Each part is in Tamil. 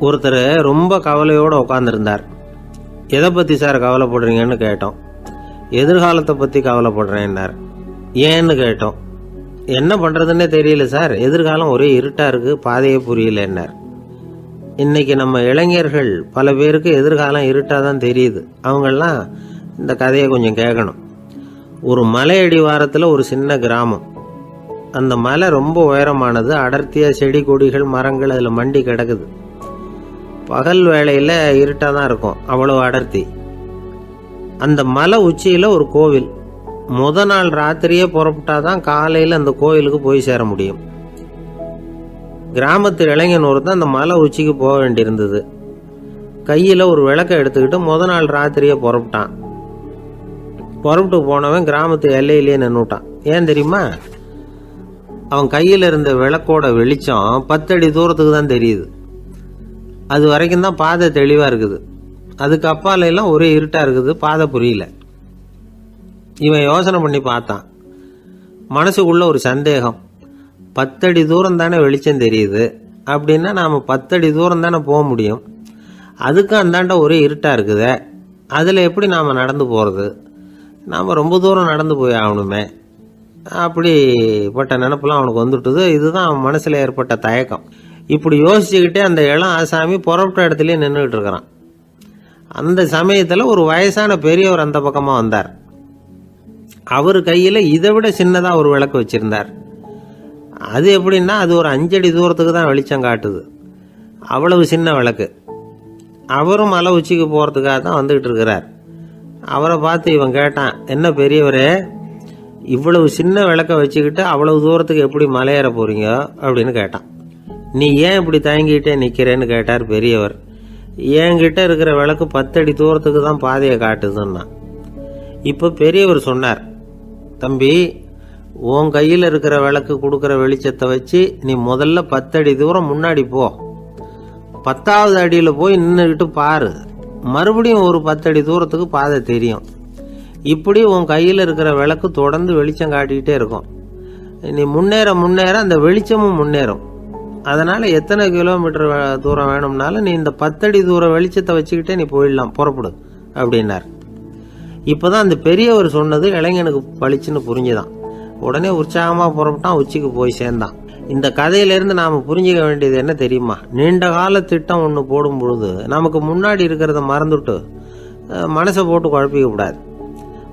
ஒருத்தர் ரொம்ப கவலையோடு உட்காந்துருந்தார். எதை பற்றி சார் கவலைப்படுறீங்கன்னு கேட்டோம். எதிர்காலத்தை பற்றி கவலைப்படுறேன்னார். ஏன்னு கேட்டோம். என்ன பண்ணுறதுன்னே தெரியல சார், எதிர்காலம் ஒரே இருட்டாக இருக்குது, பாதையே புரியலன்னார். இன்றைக்கி நம்ம இளைஞர்கள் பல பேருக்கு எதிர்காலம் இருட்டாக தான் தெரியுது. அவங்கெல்லாம் இந்த கதையை கொஞ்சம் கேட்கணும். ஒரு மலை அடிவாரத்தில் ஒரு சின்ன கிராமம். அந்த மலை ரொம்ப உயரமானது. அடர்த்தியாக செடி கொடிகள் மரங்கள் அதில் மண்டி கிடக்குது. பகல் வேளையில் இருட்டாக தான் இருக்கும், அவ்வளோ அடர்த்தி. அந்த மலை உச்சியில் ஒரு கோவில். நாள் ராத்திரியே புறப்பட்டாதான் காலையில் அந்த கோவிலுக்கு போய் சேர முடியும். கிராமத்து இளைஞன் ஒருத்தன் அந்த மலை உச்சிக்கு போக வேண்டியிருந்தது. கையில் ஒரு விளக்கை எடுத்துக்கிட்டு நாள் ராத்திரியே புறப்பட்டான். புறப்பட்டு போனவன் கிராமத்து எல்லையிலேயே நின்றுட்டான். ஏன் தெரியுமா? அவன் கையில் இருந்த விளக்கோட வெளிச்சம் 10 அடி தூரத்துக்கு தான் தெரியுது. அது வரைக்கும் தான் பாதை தெளிவாக இருக்குது. அதுக்கு அப்பால எல்லாம் ஒரே இருட்டாக இருக்குது, பாதை புரியல. இவன் யோசனை பண்ணி பார்த்தான். மனசுக்குள்ள ஒரு சந்தேகம். 10 அடி தூரம் தானே வெளிச்சம் தெரியுது, அப்படின்னா நாம் 10 அடி தூரம் தானே போக முடியும். அதுக்கும் அந்தாண்ட ஒரே இருட்டாக இருக்குதே, அதில் எப்படி நாம் நடந்து போகிறது? நாம் ரொம்ப தூரம் நடந்து போய் ஆகணுமே. அப்படிப்பட்ட நினப்பெல்லாம் அவனுக்கு வந்துவிட்டுது. இதுதான் அவன் மனசில் ஏற்பட்ட தயக்கம். இப்படி யோசிச்சுக்கிட்டே அந்த இளம் ஆசாமி புறப்பட்ட இடத்துலயே நின்றுக்கிட்டு இருக்கிறான். அந்த சமயத்தில் ஒரு வயசான பெரியவர் அந்த பக்கமாக வந்தார். அவர் கையில் இதை விட சின்னதாக ஒரு விளக்கு வச்சுருந்தார். அது எப்படின்னா அது ஒரு 5 அடி தூரத்துக்கு தான் வெளிச்சம் காட்டுது. அவ்வளவு சின்ன விளக்கு. அவரும் மலை உச்சிக்கு போகிறதுக்காக தான் வந்துக்கிட்டு இருக்கிறார். அவரை பார்த்து இவன் கேட்டான், என்ன பெரியவரே, இவ்வளவு சின்ன விளக்கை வச்சுக்கிட்டு அவ்வளவு தூரத்துக்கு எப்படி மலையேற போகிறீங்க அப்படின்னு கேட்டான். நீ ஏன் இப்படி தயங்கிட்டே நிற்கிறேன்னு கேட்டார் பெரியவர். என்கிட்ட இருக்கிற விளக்கு 10 அடி தூரத்துக்கு தான் பாதையை காட்டுதுன்னா. இப்போ பெரியவர் சொன்னார், தம்பி, உன் கையில் இருக்கிற விளக்கு கொடுக்குற வெளிச்சத்தை வச்சு நீ முதல்ல 10 அடி தூரம் முன்னாடி போ. 10வது அடியில் போய் நின்றுக்கிட்டு பாரு. மறுபடியும் ஒரு 10 அடி தூரத்துக்கு பாதை தெரியும். இப்படி உன் கையில் இருக்கிற விளக்கு தொடர்ந்து வெளிச்சம் காட்டிக்கிட்டே இருக்கும். நீ முன்னேற முன்னேற அந்த வெளிச்சமும் முன்னேறும். அதனால் எத்தனை கிலோமீட்டர் தூரம் வேணும்னாலும் நீ இந்த 10 அடி தூரம் வெளிச்சத்தை வச்சுக்கிட்டே நீ போயிடலாம், புறப்படு அப்படின்னார். இப்போ தான் அந்த பெரியவர் சொன்னது இளைஞனுக்கு பளிச்சுன்னு புரிஞ்சுதான். உடனே உற்சாகமாக புறப்பட்டான், உச்சிக்கு போய் சேர்ந்தான். இந்த கதையிலேருந்து நாம் புரிஞ்சிக்க வேண்டியது என்ன தெரியுமா? நீண்ட கால திட்டம் ஒன்று போடும் பொழுது நமக்கு முன்னாடி இருக்கிறத மறந்துட்டு மனசை போட்டு குழப்பிக்க கூடாது.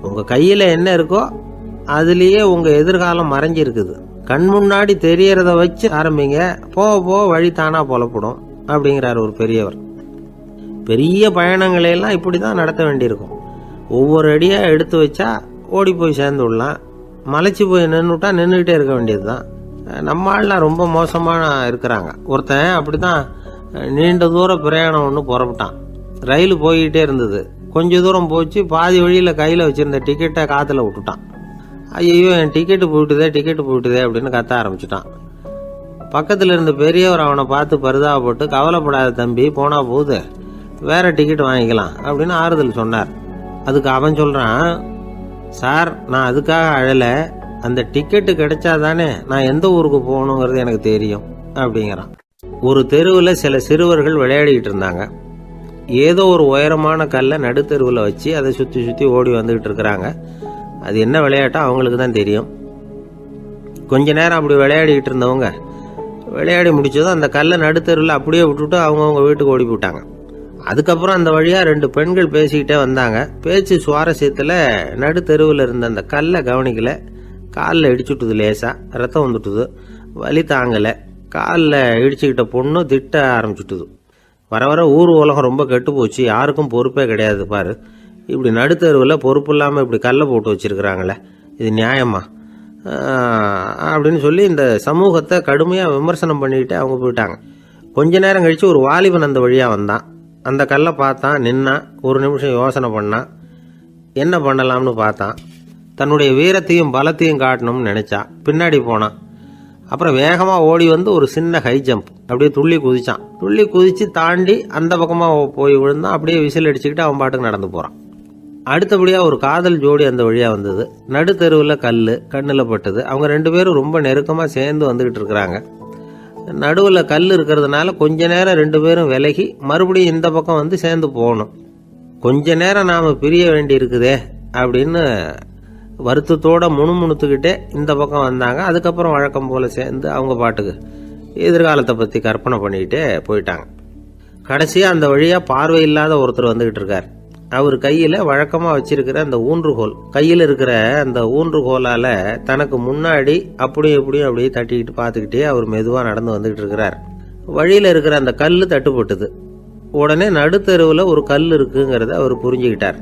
உங்கள் கையில் என்ன இருக்கோ அதுலேயே உங்கள் எதிர்காலம் மறைஞ்சிருக்குது. கண் முன்னாடி தெரியறத வச்சு ஆரம்பிங்க, போக போக வழி தானா புலப்படும் அப்படிங்கிறார் ஒரு பெரியவர். பெரிய பயணங்களையெல்லாம் இப்படி தான் நடத்த வேண்டியிருக்கும். ஒவ்வொரு அடியாக எடுத்து வச்சா ஓடி போய் சேர்ந்து விடலாம். மலைச்சி போய் நின்றுட்டா நின்றுக்கிட்டே இருக்க வேண்டியது தான். நம்ம ஆள்லாம் ரொம்ப மோசமான இருக்கிறாங்க. ஒருத்தன் அப்படி தான் நீண்ட தூர பிரயாணம் ஒன்று புறப்பட்டான். ரயில் போய்கிட்டே இருந்தது. கொஞ்சம் தூரம் போச்சு, பாதி வழியில் கையில் வச்சுருந்த டிக்கெட்டை காற்றுல விட்டுட்டான். ஐயோ, என் டிக்கெட்டு போயிட்டுதே அப்படின்னு கத்த ஆரம்பிச்சிட்டான். பக்கத்தில் இருந்த பெரியவர் அவனை பார்த்து பரிதாபப்பட்டு, கவலைப்படாத தம்பி, போனா போகுது, வேற டிக்கெட் வாங்கிக்கலாம் அப்படின்னு ஆறுதல் சொன்னார். அதுக்கு அவன் சொல்கிறான், சார், நான் அதுக்காக அழலை, அந்த டிக்கெட்டு கிடைச்சா தானே நான் எந்த ஊருக்கு போகணுங்கிறது எனக்கு தெரியும் அப்படிங்கிறான். ஒரு தெருவில் சில சிறுவர்கள் விளையாடிக்கிட்டு இருந்தாங்க. ஏதோ ஒரு உயரமான கல்லை நடுத்தெருவில் வச்சு அதை சுற்றி சுற்றி ஓடி வந்துக்கிட்டு இருக்கிறாங்க. அது என்ன விளையாட்டோ அவங்களுக்கு தான் தெரியும். கொஞ்ச நேரம் அப்படி விளையாடிக்கிட்டு இருந்தவங்க விளையாடி முடிச்சதும் அந்த கல்லை நடுத்தெருவில் அப்படியே விட்டுட்டு அவங்கவுங்க வீட்டுக்கு ஓடி போட்டாங்க. அதுக்கப்புறம் அந்த வழியாக 2 பெண்கள் பேசிக்கிட்டே வந்தாங்க. பேச்சு சுவாரஸ்யத்தில் நடுத்தெருவில் இருந்த அந்த கல்லை கவனிக்கல. காலில் இடிச்சுட்டுது, லேசாக ரத்தம் வந்துட்டுது, வலி தாங்கலை. காலில் இடிச்சுக்கிட்ட பொண்ணு திட்ட ஆரம்பிச்சுட்டுது. வர வர ஊர் உலகம் ரொம்ப கெட்டு போச்சு, யாருக்கும் பொறுப்பே கிடையாது பாரு, இப்படி நடுத்தருவில் பொறுப்பு இல்லாமல் இப்படி கல்லை போட்டு வச்சுருக்கிறாங்களே, இது நியாயமா அப்படின்னு சொல்லி இந்த சமூகத்தை கடுமையாக விமர்சனம் பண்ணிக்கிட்டு அவங்க போயிட்டாங்க. கொஞ்ச நேரம் கழித்து ஒரு வாலிபன் அந்த வழியாக வந்தான். அந்த கல்லை பார்த்தான், நின்னான், ஒரு நிமிஷம் யோசனை பண்ணான், என்ன பண்ணலாம்னு பார்த்தான். தன்னுடைய வீரத்தையும் பலத்தையும் காட்டணும்னு நினச்சான். பின்னாடி போனான். அப்புறம் வேகமாக ஓடி வந்து ஒரு சின்ன ஹை ஜம்ப் அப்படியே துள்ளி குதிச்சான். துள்ளி குதித்து தாண்டி அந்த பக்கமாக போய் விழுந்தான். அப்படியே விசில் அடிச்சுக்கிட்டு அவன் பாட்டுக்கு நடந்து போகிறான். அடுத்தபடியாக ஒரு காதல் ஜோடி அந்த வழியாக வந்தது. நடுத்தெருவில் கல் கண்ணில் பட்டது. அவங்க 2 பேரும் ரொம்ப நெருக்கமாக சேர்ந்து வந்துக்கிட்டு இருக்கிறாங்க. நடுவில் கல் இருக்கிறதுனால கொஞ்ச நேரம் 2 பேரும் விலகி மறுபடியும் இந்த பக்கம் வந்து சேர்ந்து போகணும். கொஞ்ச நேரம் நாம் பிரிய வேண்டி இருக்குதே அப்படின்னு வருத்தத்தோட முணுமுணுத்துக்கிட்டே இந்த பக்கம் வந்தாங்க. அதுக்கப்புறம் வழக்கம் போல சேர்ந்து அவங்க பாட்டுக்கு எதிர்காலத்தை பற்றி கற்பனை பண்ணிக்கிட்டே போயிட்டாங்க. கடைசியாக அந்த வழியாக பார்வை இல்லாத ஒருத்தர் வந்துக்கிட்டு இருக்கார். அவர் கையில் வழக்கமாக வச்சிருக்கிற அந்த ஊன்றுகோல், கையில் இருக்கிற அந்த ஊன்றுகோலால் தனக்கு முன்னாடி அப்படியே அப்படியே தட்டிக்கிட்டு பார்த்துக்கிட்டே அவர் மெதுவாக நடந்து வந்துக்கிட்டு இருக்கிறார். வழியில் இருக்கிற அந்த கல் தட்டுப்பட்டுது. உடனே நடுத்தெருவில் ஒரு கல் இருக்குங்கிறத அவர் புரிஞ்சுக்கிட்டார்.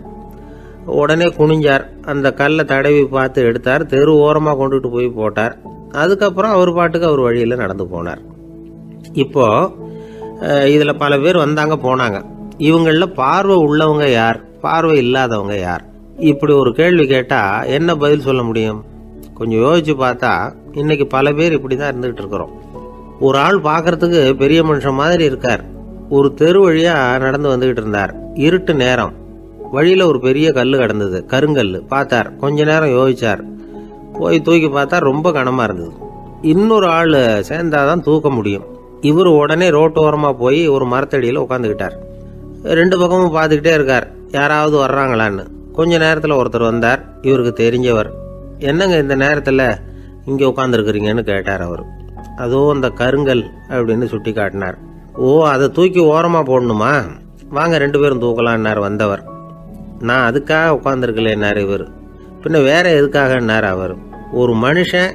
உடனே குனிஞ்சார், அந்த கல்லை தடவி பார்த்து எடுத்தார், தெரு ஓரமாக கொண்டுட்டு போய் போட்டார். அதுக்கப்புறம் அவர் பாட்டுக்கு அவர் வழியில் நடந்து போனார். இப்போ இதில் பல பேர் வந்தாங்க போனாங்க. இவங்களில் பார்வை உள்ளவங்க யார், பார்வை இல்லாதவங்க யார்? இப்படி ஒரு கேள்வி கேட்டால் என்ன பதில் சொல்ல முடியும்? கொஞ்சம் யோசிச்சு பார்த்தா இன்னைக்கு பல பேர் இப்படி தான் இருந்துகிட்டு இருக்கிறோம். ஒரு ஆள் பார்க்கறதுக்கு பெரிய மனுஷன் மாதிரி இருக்கார். ஒரு தெரு வழியாக நடந்து வந்துகிட்டு இருந்தார். இருட்டு நேரம். வழியில் ஒரு பெரிய கல் கிடந்தது, கருங்கல். பார்த்தார், கொஞ்ச நேரம் யோசிச்சார். போய் தூக்கி பார்த்தா ரொம்ப கனமாக இருந்தது. இன்னொரு ஆள் சேர்ந்தாதான் தூக்க முடியும். இவர் உடனே ரோட்டோரமாக போய் ஒரு மரத்தடியில் உட்காந்துக்கிட்டார். 2 பக்கமும் பார்த்துக்கிட்டே இருக்கார், யாராவது வர்றாங்களான்னு. கொஞ்ச நேரத்தில் ஒருத்தர் வந்தார், இவருக்கு தெரிஞ்சவர். என்னங்க இந்த நேரத்தில் இங்கே உட்காந்துருக்குறீங்கன்னு கேட்டார் அவர். அதோ அந்த கருங்கல் அப்படின்னு சுட்டி காட்டினார். ஓ, அதை தூக்கி ஓரமாக போடணுமா? வாங்க 2 பேரும் தூக்கலான்னார் வந்தவர். நான் அதுக்காக உட்காந்துருக்கலேன்னார் இவர். பின்ன வேற எதுக்காகன்னார் அவர். ஒரு மனுஷன்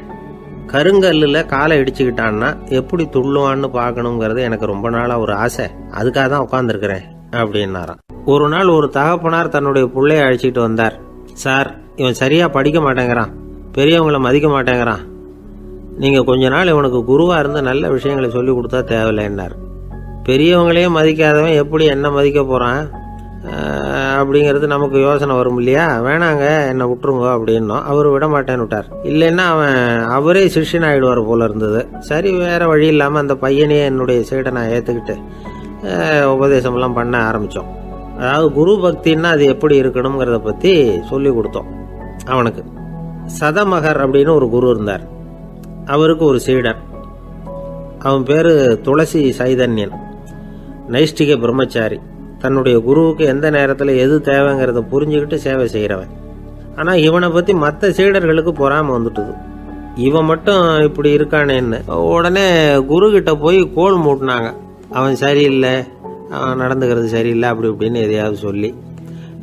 கருங்கல்லில் காலை இடிச்சுக்கிட்டான்னா எப்படி துள்ளுவான்னு பார்க்கணுங்கிறது எனக்கு ரொம்ப நாளாக ஒரு ஆசை. அதுக்காக தான் உட்காந்துருக்கிறேன் அப்படின்னாராம். ஒரு நாள் ஒரு தகப்பனார் தன்னுடைய பிள்ளைய அழைச்சிட்டு வந்தார். சார், இவன் சரியாக படிக்க மாட்டேங்கிறான், பெரியவங்களை மதிக்க மாட்டேங்கிறான். நீங்கள் கொஞ்ச நாள் இவனுக்கு குருவாக இருந்து நல்ல விஷயங்களை சொல்லி கொடுத்தா தேவையில்லைன்னார். பெரியவங்களையே மதிக்காதவன் எப்படி என்ன மதிக்க போகிறான் அப்படிங்கிறது நமக்கு யோசனை வரும் இல்லையா? வேணாங்க, என்னை விட்டுருங்க அப்படின்னோம். அவர் விட மாட்டேன்னு விட்டார். இல்லைன்னா அவரே சிஷ்யன் ஆகிடுவார் போல இருந்தது. சரி, வேற வழி இல்லாமல் அந்த பையனையே என்னுடைய சைடை நான் ஏற்றுக்கிட்டு உபதேசமெல்லாம் பண்ண ஆரம்பித்தோம். அதாவது குரு பக்தின்னா அது எப்படி இருக்கணுங்கிறத பற்றி சொல்லி கொடுத்தோம் அவனுக்கு. சதமகர் அப்படின்னு ஒரு குரு இருந்தார். அவருக்கு ஒரு சீடன். அவன் பேர் துளசி சைதன்யன், நைஷ்டிக பிரம்மச்சாரி. தன்னுடைய குருவுக்கு எந்த நேரத்தில் எது தேவைங்கிறத புரிஞ்சுக்கிட்டு சேவை செய்கிறவன். ஆனால் இவனை பற்றி மற்ற சீடர்களுக்கு பொறாமை வந்துட்டுது. இவன் மட்டும் இப்படி இருக்கானேன்னு உடனே குரு கிட்ட போய் கோல் மூட்டினாங்க. அவன் சரியில்லை, அவன் நடந்துக்கிறது சரியில்லை, அப்படி இப்படின்னு எதையாவது சொல்லி.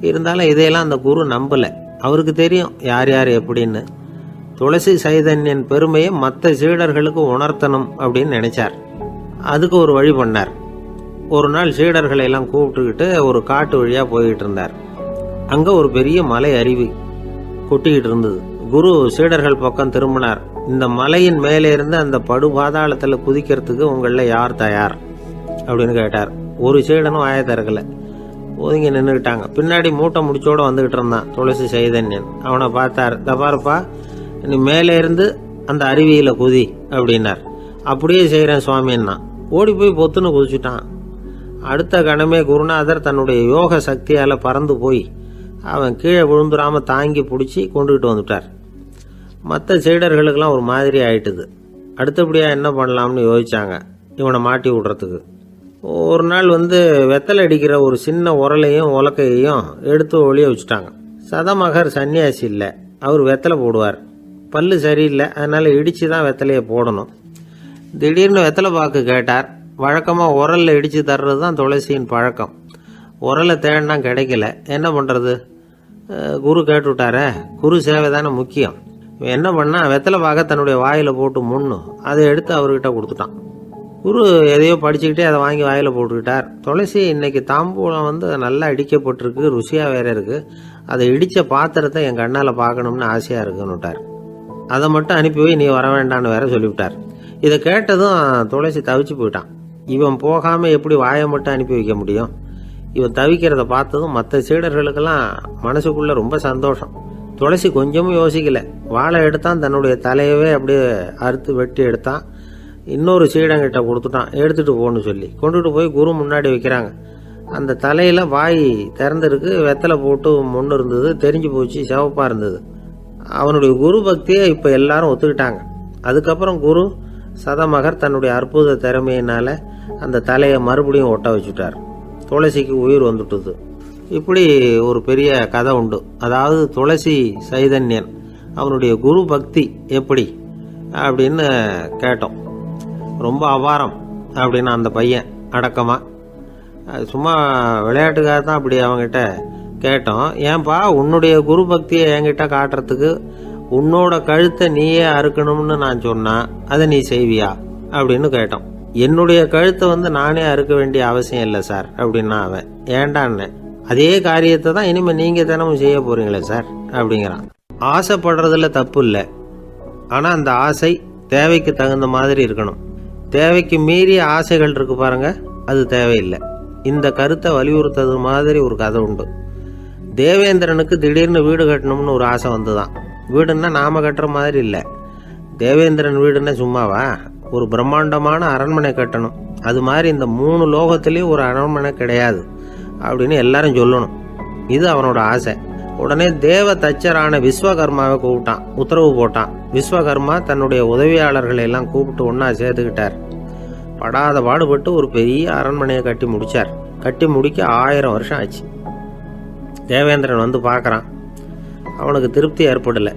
இருந்தாலும் இதையெல்லாம் அந்த குரு நம்பலை. அவருக்கு தெரியும் யார் யார் எப்படின்னு. துளசி சைதன்யன் பெருமையை மற்ற சீடர்களுக்கு உணர்த்தணும் அப்படின்னு நினைச்சார். அதுக்கு ஒரு வழி பண்ணார். ஒரு நாள் சீடர்களை எல்லாம் கூப்பிட்டுக்கிட்டு ஒரு காட்டு வழியாக போய்கிட்டு இருந்தார். அங்கே ஒரு பெரிய மலை அருவி கொட்டிக்கிட்டு இருந்தது. குரு சீடர்கள் பக்கம் திரும்பினார். இந்த மலையின் மேலே இருந்து அந்த படுபாதாளத்தில் குதிக்கிறதுக்கு உங்களில் யார் தயார் அப்படின்னு கேட்டார். ஒரு சீடனும் ஆய திறக்கலை, ஒதுங்கி நின்றுக்கிட்டாங்க. பின்னாடி மூட்டை முடிச்சோட வந்துகிட்டு இருந்தான் துளசி சைதன்யன். அவனை பார்த்தார். தப்பாருப்பா, நீ மேலே இருந்து அந்த அருவியில் குதி அப்படின்னார். அப்படியே செய்கிறேன் சுவாமின்னா ஓடி போய் பொத்துன்னு குதிச்சுட்டான். அடுத்த கணமே குருநாதர் தன்னுடைய யோக சக்தியால் பறந்து போய் அவன் கீழே விழுந்துடாமல் தாங்கி பிடிச்சி கொண்டுகிட்டு வந்துட்டார். மற்ற சீடர்களுக்கெல்லாம் ஒரு மாதிரி ஆயிட்டுது. அடுத்தபடியாக என்ன பண்ணலாம்னு யோசிச்சாங்க இவனை மாட்டி விடுறதுக்கு. ஒரு நாள் வெத்தலை அடிக்கிற ஒரு சின்ன உரலையும் உலக்கையையும் எடுத்து ஒளிய வச்சுட்டாங்க. சதமகர் சன்னியாசி இல்லை, அவர் வெத்தலை போடுவார். பல்லு சரியில்லை, அதனால் இடித்து தான் வெத்தலையை போடணும். திடீர்னு வெத்தலை பாக்கு கேட்டார். வழக்கமாக உரலில் இடித்து தர்றது தான் துளசியின் பழக்கம். உரலை தேடினா கிடைக்கல, என்ன பண்ணுறது? குரு கேட்டுவிட்டாரே, குரு சேவை தானே முக்கியம். என்ன பண்ணால் வெத்தலை பாக்க தன்னுடைய வாயில் போட்டு முன்னும் அதை எடுத்து அவர்கிட்ட கொடுத்துட்டான். குரு எதையோ படிச்சுக்கிட்டே அதை வாங்கி வாயில் போட்டுக்கிட்டார். துளசி இன்னைக்கு தாம்பூலம் நல்லா இடிக்கப்பட்டிருக்கு, ருசியாக வேற இருக்குது, அதை இடித்த பாத்திரத்தை என் கண்ணால் பார்க்கணும்னு ஆசையாக இருக்குன்னு விட்டார். அதை மட்டும் அனுப்பி போய் நீ வர வேண்டான்னு வேற சொல்லிவிட்டார். இதை கேட்டதும் துளசி தவிச்சு போயிட்டான். இவன் போகாமல் எப்படி வாயை மட்டும் அனுப்பி வைக்க முடியும்? இவன் தவிக்கிறத பார்த்ததும் மற்ற சீடர்களுக்கெல்லாம் மனசுக்குள்ளே ரொம்ப சந்தோஷம். துளசி கொஞ்சமும் யோசிக்கல, வாழை எடுத்தான், தன்னுடைய தலையவே அப்படியே அறுத்து வெட்டி எடுத்தான். இன்னொரு சீடங்கிட்ட கொடுத்துட்டான், எடுத்துகிட்டு போன்னு சொல்லி கொண்டுட்டு போய் குரு முன்னாடி வைக்கிறாங்க. அந்த தலையில் வாய் திறந்துருக்கு, வெத்தலை போட்டு முன்னு இருந்தது, தெரிஞ்சு போச்சு, சிவப்பாக இருந்தது. அவனுடைய குரு பக்தியை இப்போ எல்லாரும் ஒத்துக்கிட்டாங்க. அதுக்கப்புறம் குரு சதமகர் தன்னுடைய அற்புத திறமையினால அந்த தலையை மறுபடியும் ஒட்ட வச்சுட்டார். துளசிக்கு உயிர் வந்துட்டுது. இப்படி ஒரு பெரிய கதை உண்டு. அதாவது துளசி சைதன்யன் அவனுடைய குரு பக்தி எப்படி அப்படின்னு கேட்டோம். ரொம்ப அபாரம் அப்படின்னு அந்த பையன் அடக்கமா சும்மா விளையாட்டுக்காக தான் அப்படி அவங்ககிட்ட கேட்டோம். ஏன்பா உன்னுடைய குரு பக்தியை என்கிட்ட காட்டுறதுக்கு உன்னோட கழுத்தை நீயே அறுக்கணும்னு நான் சொன்னா அதை நீ செய்வியா அப்படின்னு கேட்டோம். என்னுடைய கழுத்தை நானே அறுக்க வேண்டிய அவசியம் இல்லை சார் அப்படின்னா அவன். ஏண்டான்னு அதே காரியத்தை தான் இனிமே நீங்க தினமும் செய்ய போறீங்களே சார் அப்படிங்கிறான். ஆசைப்படுறதுல தப்பு இல்லை, ஆனா அந்த ஆசை தேவைக்கு தகுந்த மாதிரி இருக்கணும். தேவைக்கு மீறிய ஆசைகள் இருக்கு பாருங்க, அது தேவையில்லை. இந்த கருத்தை வலியுறுத்தது மாதிரி ஒரு கதை உண்டு. தேவேந்திரனுக்கு திடீர்னு வீடு கட்டணும்னு ஒரு ஆசை வந்துதான். வீடுன்னா நாம கட்டுற மாதிரி இல்லை. தேவேந்திரன் வீடுன்னா சும்மாவா, ஒரு பிரம்மாண்டமான அரண்மனை கட்டணும். அது மாதிரி இந்த 3 லோகத்திலேயும் ஒரு அரண்மனை கிடையாது அப்படின்னு எல்லாரும் சொல்லணும். இது அவனோட ஆசை. உடனே தேவ தச்சரான விஸ்வகர்மாவை கூப்பிட்டான், உத்தரவு போட்டான். விஸ்வகர்மா தன்னுடைய உதவியாளர்களை எல்லாம் கூப்பிட்டு ஒன்னா சேர்த்துக்கிட்டார். படாத பாடுபட்டு ஒரு பெரிய அரண்மனையை கட்டி முடிச்சார். கட்டி முடிக்க 1000 வருஷம் ஆச்சு. தேவேந்திரன் பார்க்கறான். அவனுக்கு திருப்தி ஏற்படலை.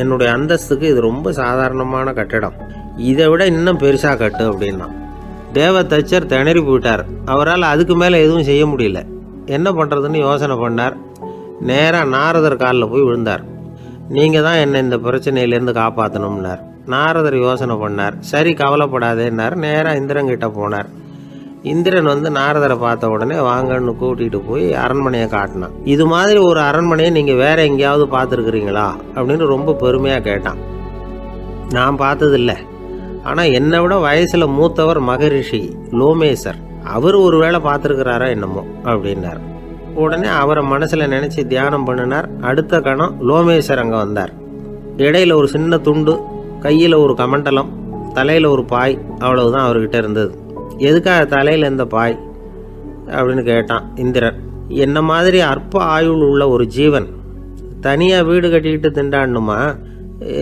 என்னுடைய அந்தஸ்துக்கு இது ரொம்ப சாதாரணமான கட்டிடம், இதை விட இன்னும் பெருசா கட்டு அப்படின்னா. தேவ தச்சர் திணறி போயிட்டார். அவரால் அதுக்கு மேலே எதுவும் செய்ய முடியல. என்ன பண்ணுறதுன்னு யோசனை பண்ணார். நேராக நாரதர் காலில் போய் விழுந்தார். நீங்கள் தான் என்னை இந்த பிரச்சனையிலேருந்து காப்பாற்றணும்னார். நாரதர் யோசனை பண்ணார். சரி கவலைப்படாதேன்னார். நேராக இந்திரன் கிட்ட போனார். இந்திரன் நாரதரை பார்த்த உடனே வாங்கன்னு கூட்டிகிட்டு போய் அரண்மனையை காட்டினான். இது மாதிரி ஒரு அரண்மனையை நீங்கள் வேற எங்கேயாவது பார்த்துருக்குறீங்களா அப்படின்னு ரொம்ப பெருமையாக கேட்டான். நான் பார்த்ததில்லை, ஆனால் என்னை விட வயசில் மூத்தவர் மகரிஷி லோமேசர், அவர் ஒரு வேளை பார்த்துருக்கிறாரா என்னமோ அப்படின்னார். உடனே அவரை மனசில் நினச்சி தியானம் பண்ணினார். அடுத்த கணம் லோமேசர் அங்கே வந்தார். இடையில ஒரு சின்ன துண்டு, கையில் ஒரு கமண்டலம், தலையில் ஒரு பாய், அவ்வளவுதான் அவர்கிட்ட இருந்தது. எதுக்காக தலையில் இந்த பாய் அப்படின்னு கேட்டான் இந்திரன். என்ன மாதிரி அற்ப ஆயுள் உள்ள ஒரு ஜீவன் தனியாக வீடு கட்டிக்கிட்டு திண்டாடணுமா?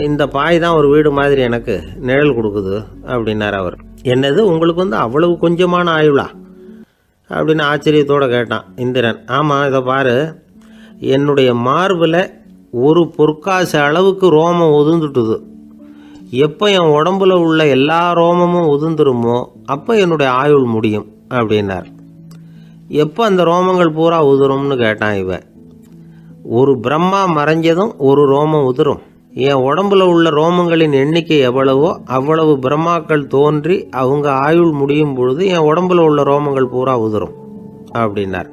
இந்த பாய் தான் ஒரு வீடு மாதிரி எனக்கு நிழல் கொடுக்குது அப்படின்னார் அவர். என்னது உங்களுக்கு அவ்வளவு கொஞ்சமான ஆயுளா அப்படின்னு ஆச்சரியத்தோடு கேட்டான் இந்திரன். ஆமாம், இதை பாரு, என்னுடைய மார்பில் ஒரு பொற்காசு அளவுக்கு ரோமம் உதிர்ந்துட்டுது. எப்போ என் உடம்புல உள்ள எல்லா ரோமமும் உதிர்ந்துருமோ அப்போ என்னுடைய ஆயுள் முடியும் அப்படின்னார். எப்போ அந்த ரோமங்கள் பூரா உதிரும்னு கேட்டான் இவன். ஒரு பிரம்மா மறைஞ்சதும் ஒரு ரோமம் உதிரும். என் உடம்புல உள்ள ரோமங்களின் எண்ணிக்கை எவ்வளவோ அவ்வளவு பிரம்மாக்கள் தோன்றி அவங்க ஆயுள் முடியும் பொழுது என் உடம்புல உள்ள ரோமங்கள் பூரா உதிரும் அப்படின்னார்.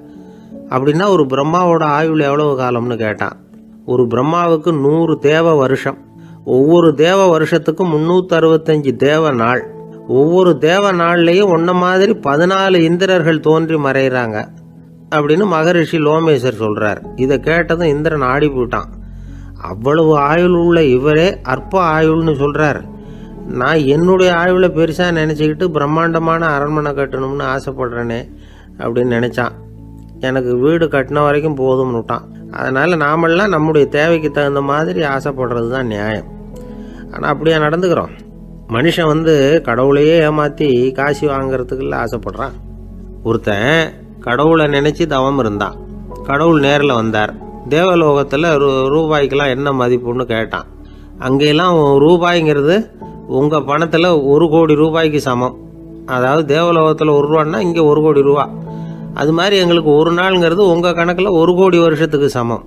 அப்படின்னா ஒரு பிரம்மாவோட ஆயுள் எவ்வளவு காலம்னு கேட்டான். ஒரு பிரம்மாவுக்கு 100 தேவ வருஷம். ஒவ்வொரு தேவ வருஷத்துக்கும் 365 தேவ நாள். ஒவ்வொரு தேவ நாள்லையும் ஒன்ன மாதிரி 14 இந்திரர்கள் தோன்றி மறைகிறாங்க அப்படின்னு மகரிஷி லோமேசர் சொல்றார். இதை கேட்டதும் இந்திரன் ஆடி போயிட்டான். அவ்வளவு ஆயுள் உள்ள இவரே அற்ப ஆயுள்னு சொல்றார். நான் என்னுடைய ஆயுளை பெருசா நினைச்சுக்கிட்டு பிரம்மாண்டமான அரண்மனை கட்டணும்னு ஆசைப்படுறேனே அப்படின்னு நினைச்சான். எனக்கு வீடு கட்டின வரைக்கும் போதும்னு விட்டான். அதனால நாமெல்லாம் நம்முடைய தேவைக்கு தகுந்த மாதிரி ஆசைப்படுறது தான் நியாயம். ஆனால் அப்படியே நடந்துக்கிறோம். மனுஷன் கடவுளையே ஏமாற்றி காசு வாங்கிறதுக்குள்ள ஆசைப்படுறான். ஒருத்தன் கடவுளை நினைச்சு தவம் இருந்தான். கடவுள் நேரில் வந்தார். தேவலோகத்தில் ரூபாய்க்கெல்லாம் என்ன மதிப்புன்னு கேட்டான். அங்கெல்லாம் ரூபாய்ங்கிறது உங்கள் பணத்தில் 1 கோடி ரூபாய்க்கு சமம். அதாவது தேவலோகத்தில் 1 ரூபான்னா இங்கே 1 கோடி ரூபா. அது மாதிரி எங்களுக்கு ஒரு நாளுங்கிறது உங்கள் கணக்கில் 1 கோடி வருஷத்துக்கு சமம்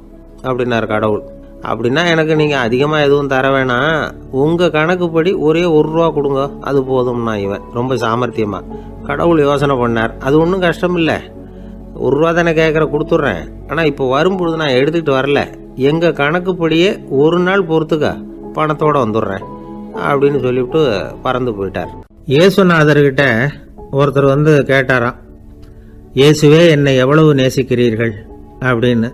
அப்படின்னார் கடவுள். அப்படின்னா எனக்கு நீங்கள் அதிகமாக எதுவும் தர வேணாம், உங்கள் கணக்குப்படி ஒரே 1 ரூபா கொடுங்க, அது போதும்னா இவன் ரொம்ப சாமர்த்தியமாக. கடவுள் யோசனை பண்ணார். அது ஒன்றும் கஷ்டம் இல்லை, 1 ரூபா தானே கேட்குற, கொடுத்துட்றேன். ஆனால் இப்போ வரும்பொழுது நான் எடுத்துக்கிட்டு வரல, எங்கள் கணக்குப்படியே 1 நாள் பொறுத்துக்க பணத்தோடு வந்துடுறேன் அப்படின்னு சொல்லிவிட்டு பறந்து போயிட்டார். இயேசுநாதர்கிட்ட ஒருத்தர் கேட்டாராம், இயேசுவே என்னை எவ்வளவு நேசிக்கிறீர்கள் அப்படின்னு.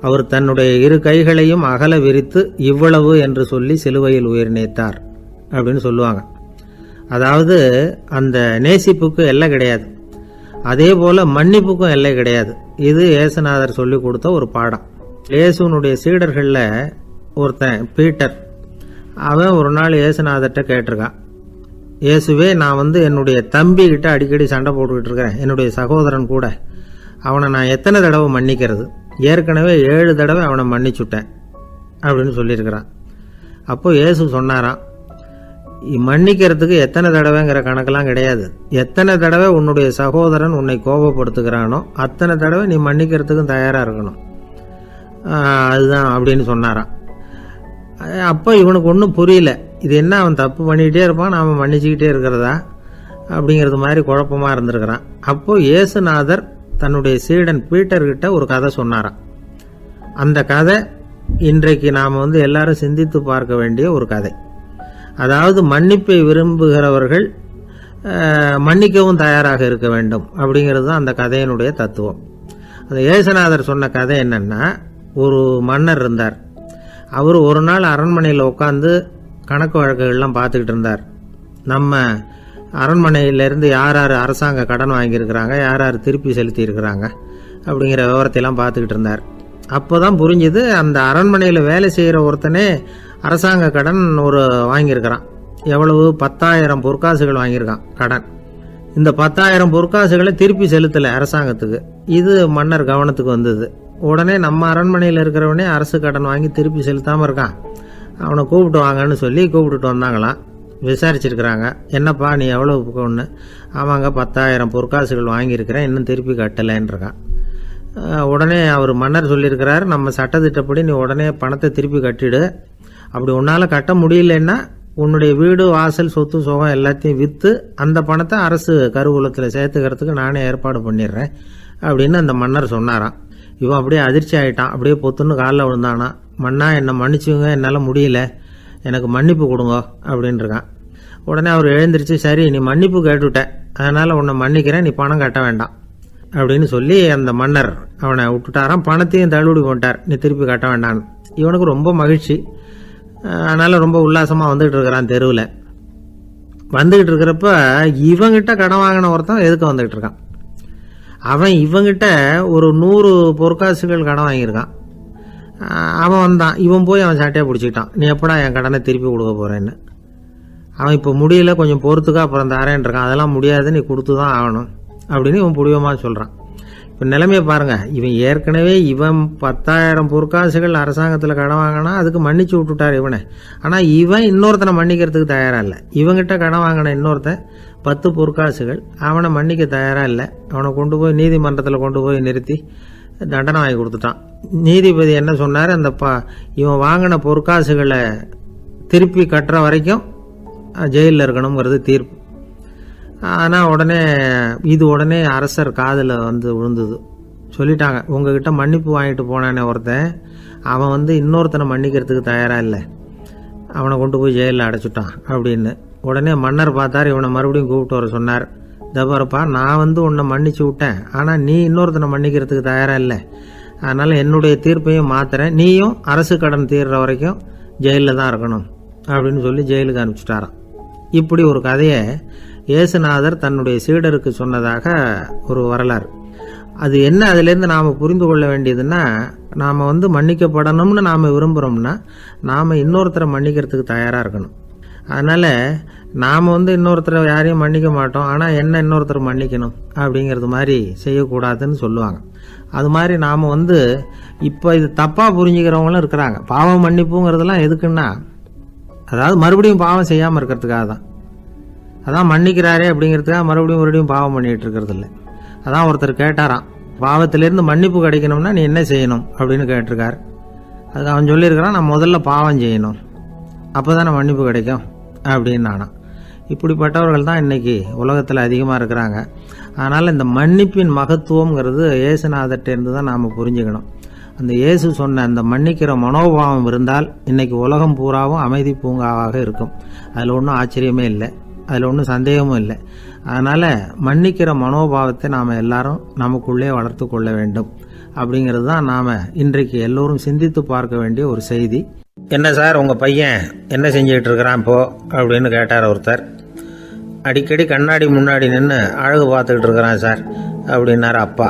அவர் தன்னுடைய 2 கைகளையும் அகல விரித்து இவ்வளவு என்று சொல்லி சிலுவையில் உயிர் நீத்தார் அப்படின்னு சொல்லுவாங்க. அதாவது அந்த நேசிப்புக்கு எல்லை கிடையாது, அதே போல மன்னிப்புக்கும் எல்லை கிடையாது. இது இயேசுநாதர் சொல்லி கொடுத்த ஒரு பாடம். இயேசுனுடைய சீடர்களில் ஒருத்தன் பீட்டர், அவன் ஒரு நாள் இயேசுநாதர்கிட்ட கேட்டிருக்கான், இயேசுவே, நான் என்னுடைய தம்பி கிட்ட அடிக்கடி சண்டை போட்டுக்கிட்டு இருக்கிறேன், என்னுடைய சகோதரன் கூட. அவனை நான் எத்தனை தடவை மன்னிக்கிறது? ஏற்கனவே 7 தடவை அவனை மன்னிச்சுட்டேன் அப்படின்னு சொல்லியிருக்கிறான். அப்போ இயேசு சொன்னாராம், மன்னிக்கிறதுக்கு எத்தனை தடவைங்கிற கணக்கெல்லாம் கிடையாது. எத்தனை தடவை உன்னுடைய சகோதரன் உன்னை கோபப்படுத்துகிறானோ அத்தனை தடவை நீ மன்னிக்கிறதுக்கும் தயாராக இருக்கணும். அதுதான் அப்படின்னு சொன்னாராம். அப்போ இவனுக்கு ஒன்றும் புரியல. இது என்ன, அவன் தப்பு பண்ணிக்கிட்டே இருப்பான், நாம் மன்னிச்சுக்கிட்டே இருக்கிறதா அப்படிங்கிறது மாதிரி குழப்பமாக இருந்திருக்கிறான். அப்போது இயேசுநாதர் தன்னுடைய சீடன் பீட்டர்கிட்ட ஒரு கதை சொன்னாராம். அந்த கதை இன்றைக்கு நாம் எல்லாரும் சிந்தித்து பார்க்க வேண்டிய ஒரு கதை. அதாவது மன்னிப்பை விரும்புகிறவர்கள் மன்னிக்கவும் தயாராக இருக்க வேண்டும் அப்படிங்கிறது தான் அந்த கதையினுடைய தத்துவம். அந்த இயேசுநாதர் சொன்ன கதை என்னன்னா, ஒரு மன்னர் இருந்தார். அவர் ஒரு நாள் அரண்மனையில் உட்காந்து கணக்கு வழக்குகள்லாம் பார்த்துக்கிட்டு இருந்தார். நம்ம அரண்மனையிலேருந்து யார் யார் அரசாங்க கடன் வாங்கியிருக்கிறாங்க, யார் யார் திருப்பி செலுத்தி இருக்கிறாங்க அப்படிங்கிற விவரத்தையெல்லாம் பார்த்துக்கிட்டு இருந்தார். அப்போ தான் புரிஞ்சுது, அந்த அரண்மனையில் வேலை செய்கிற ஒருத்தனே அரசாங்க கடன் வாங்கியிருக்கிறான். எவ்வளவு? 10,000 பொற்காசுகள் வாங்கியிருக்கான் கடன். இந்த 10,000 பொற்காசுகளை திருப்பி செலுத்தலை அரசாங்கத்துக்கு. இது மன்னர் கவனத்துக்கு வந்தது. உடனே நம்ம அரண்மனையில் இருக்கிறவனே அரசு கடன் வாங்கி திருப்பி செலுத்தாமல் இருக்கான், அவனை கூப்பிட்டு வாங்கன்னு சொல்லி கூப்பிட்டுட்டு வந்தாங்களாம். விசாரிச்சிருக்கிறாங்க, என்னப்பா நீ எவ்வளோ ஒன்று? ஆமாங்க, 10,000 பொற்காசுகள் வாங்கியிருக்கிறேன், இன்னும் திருப்பி கட்டலைன்றிருக்கான். உடனே அவர் மன்னர் சொல்லியிருக்கிறாரு, நம்ம சட்டத்திட்டப்படி நீ உடனே பணத்தை திருப்பி கட்டிடு. அப்படி உன்னால் கட்ட முடியலன்னா உன்னுடைய வீடு வாசல் சொத்து சுகம் எல்லாத்தையும் விற்று அந்த பணத்தை அரசு கருவூலத்தில் சேர்த்துக்கிறதுக்கு நானே ஏற்பாடு பண்ணிடுறேன் அப்படின்னு அந்த மன்னர் சொன்னாராம். இவன் அப்படியே அதிர்ச்சி ஆகிட்டான். அப்படியே பொத்துன்னு காலில் விழுந்தானா, மன்னா என்னை மன்னிச்சுங்க, என்னால் முடியல, எனக்கு மன்னிப்பு கொடுங்க அப்படின்ட்டுருக்கான். உடனே அவர் எழுந்திரிச்சு, சரி நீ மன்னிப்பு கேட்டுவிட்ட, அதனால் உன்னை மன்னிக்கிறேன், நீ பணம் கட்ட வேண்டாம் அப்படின்னு சொல்லி அந்த மன்னர் அவனை விட்டுட்டாராம். பணத்தையும் தள்ளுபடி பண்ணிட்டார், நீ திருப்பி கட்ட வேண்டான்னு. இவனுக்கு ரொம்ப மகிழ்ச்சி. அதனால் ரொம்ப உல்லாசமாக வந்துகிட்டு இருக்கிறான். தெருவில் வந்துக்கிட்டு இருக்கிறப்ப இவங்கிட்ட கடன் வாங்கின ஒருத்தன் எதுக்கு வந்துக்கிட்டு இருக்கான். அவன் இவங்கிட்ட ஒரு 100 பொற்காசுகள் கடன் வாங்கியிருக்கான். அவன் வந்தான், இவன் போய் அவன் சாட்டையாக பிடிச்சிக்கிட்டான், நீ எப்படா என் கடனை திருப்பி கொடுக்க போகிறேன்னு. அவன் இப்போ முடியல, கொஞ்சம் பொறுத்துக்கா, அப்புறம் தரேன் இருக்கான். அதெல்லாம் முடியாது, நீ கொடுத்து தான் ஆகணும் அப்படின்னு இவன் புடிவமாக சொல்கிறான். இப்போ நிலைமையை பாருங்கள், இவன் ஏற்கனவே 10,000 பொற்காசுகள் அரசாங்கத்தில் கடன் வாங்கினா அதுக்கு மன்னிச்சு விட்டுட்டார் இவனை. ஆனால் இவன் இன்னொருத்தனை மன்னிக்கிறதுக்கு தயாராக இல்லை. இவங்கிட்ட கடன் வாங்கின இன்னொருத்தன் 10 பொற்காசுகள், அவனை மன்னிக்க தயாராக இல்லை. அவனை கொண்டு போய் நீதிமன்றத்தில் கொண்டு போய் நிறுத்தி தண்டனை வாங்கி கொடுத்துட்டான். நீதிபதி என்ன சொன்னார், அந்த இவன் வாங்கின பொற்காசுகளை திருப்பி கட்டுற வரைக்கும் ஜெயிலில் இருக்கணுங்கிறது தீர்ப்பு. ஆனால் உடனே அரசர் காதில் விழுந்தது. சொல்லிட்டாங்க, உங்ககிட்ட மன்னிப்பு வாங்கிட்டு போனானே ஒருத்தன், அவன் இன்னொருத்தனை மன்னிக்கிறதுக்கு தயாராக இல்லை, அவனை கொண்டு போய் ஜெயிலில் அடைச்சிட்டான் அப்படின்னு. உடனே மன்னர் பார்த்தார், இவனை மறுபடியும் கூப்பிட்டு வர சொன்னார். தபாரப்பா, நான் உன்னை மன்னிச்சு விட்டேன், ஆனால் நீ இன்னொருத்தனை மன்னிக்கிறதுக்கு தயாராக இல்லை, அதனால் என்னுடைய தீர்ப்பையும் மாத்துறேன், நீயும் அரசு கடன் தீர்ற வரைக்கும் ஜெயிலில் தான் இருக்கணும் அப்படின்னு சொல்லி ஜெயிலுக்கு அனுப்பிச்சிட்டாராம். இப்படி ஒரு கதையை இயேசுநாதர் தன்னுடைய சீடருக்கு சொன்னதாக ஒரு வரலாறு. அது என்ன, அதிலேருந்து நாம் புரிந்து கொள்ள வேண்டியதுன்னா, நாம் மன்னிக்கப்படணும்னு நாம் விரும்புகிறோம்னா நாம் இன்னொருத்தரை மன்னிக்கிறதுக்கு தயாராக இருக்கணும். அதனால் நாம் இன்னொருத்தரை யாரையும் மன்னிக்க மாட்டோம், ஆனால் என்ன இன்னொருத்தர் மன்னிக்கணும் அப்படிங்கிறது மாதிரி செய்யக்கூடாதுன்னு சொல்லுவாங்க. அது மாதிரி நாம் இப்போ இது தப்பாக புரிஞ்சுக்கிறவங்களும் இருக்கிறாங்க. பாவம் மன்னிப்புங்கிறதுலாம் எதுக்குன்னா, அதாவது மறுபடியும் பாவம் செய்யாமல் இருக்கிறதுக்காக தான். அதான் மன்னிக்கிறாரே அப்படிங்கிறதுக்காக மறுபடியும் பாவம் பண்ணிகிட்டு இருக்கிறது இல்லை. அதான் ஒருத்தர் கேட்டாராம், பாவத்திலேருந்து மன்னிப்பு கிடைக்கணும்னா நீ என்ன செய்யணும் அப்படின்னு கேட்டிருக்கார். அதுக்கு அவன் சொல்லியிருக்கிறான், நான் முதல்ல பாவம் செய்யணும், அப்போ தானே மன்னிப்பு கிடைக்கும் அப்படின்னு நானா. இப்படிப்பட்டவர்கள் தான் இன்றைக்கி உலகத்தில் அதிகமாக இருக்கிறாங்க. அதனால் இந்த மன்னிப்பின் மகத்துவங்கிறது இயேசுநாதர்கிட்டேருந்து தான் நாம் புரிஞ்சுக்கணும். அந்த இயேசு சொன்ன அந்த மன்னிக்கிற மனோபாவம் இருந்தால் இன்றைக்கி உலகம் பூராவும் அமைதி பூங்காவாக இருக்கும். அதில் ஒன்றும் ஆச்சரியமே இல்லை, அதில் ஒன்றும் சந்தேகமும் இல்லை. அதனால் மன்னிக்கிற மனோபாவத்தை நாம் எல்லாரும் நமக்குள்ளே வளர்த்து கொள்ள வேண்டும் அப்படிங்கிறது தான் நாம் இன்றைக்கு எல்லோரும் சிந்தித்து பார்க்க வேண்டிய ஒரு செய்தி. என்ன சார், உங்கள் பையன் என்ன செஞ்சுக்கிட்டு இருக்கிறான் இப்போ அப்படின்னு கேட்டார் ஒருத்தர். அடிக்கடி கண்ணாடி முன்னாடி நின்று அழகு பார்த்துக்கிட்டு இருக்கிறான் சார் அப்படின்னாரு அப்பா.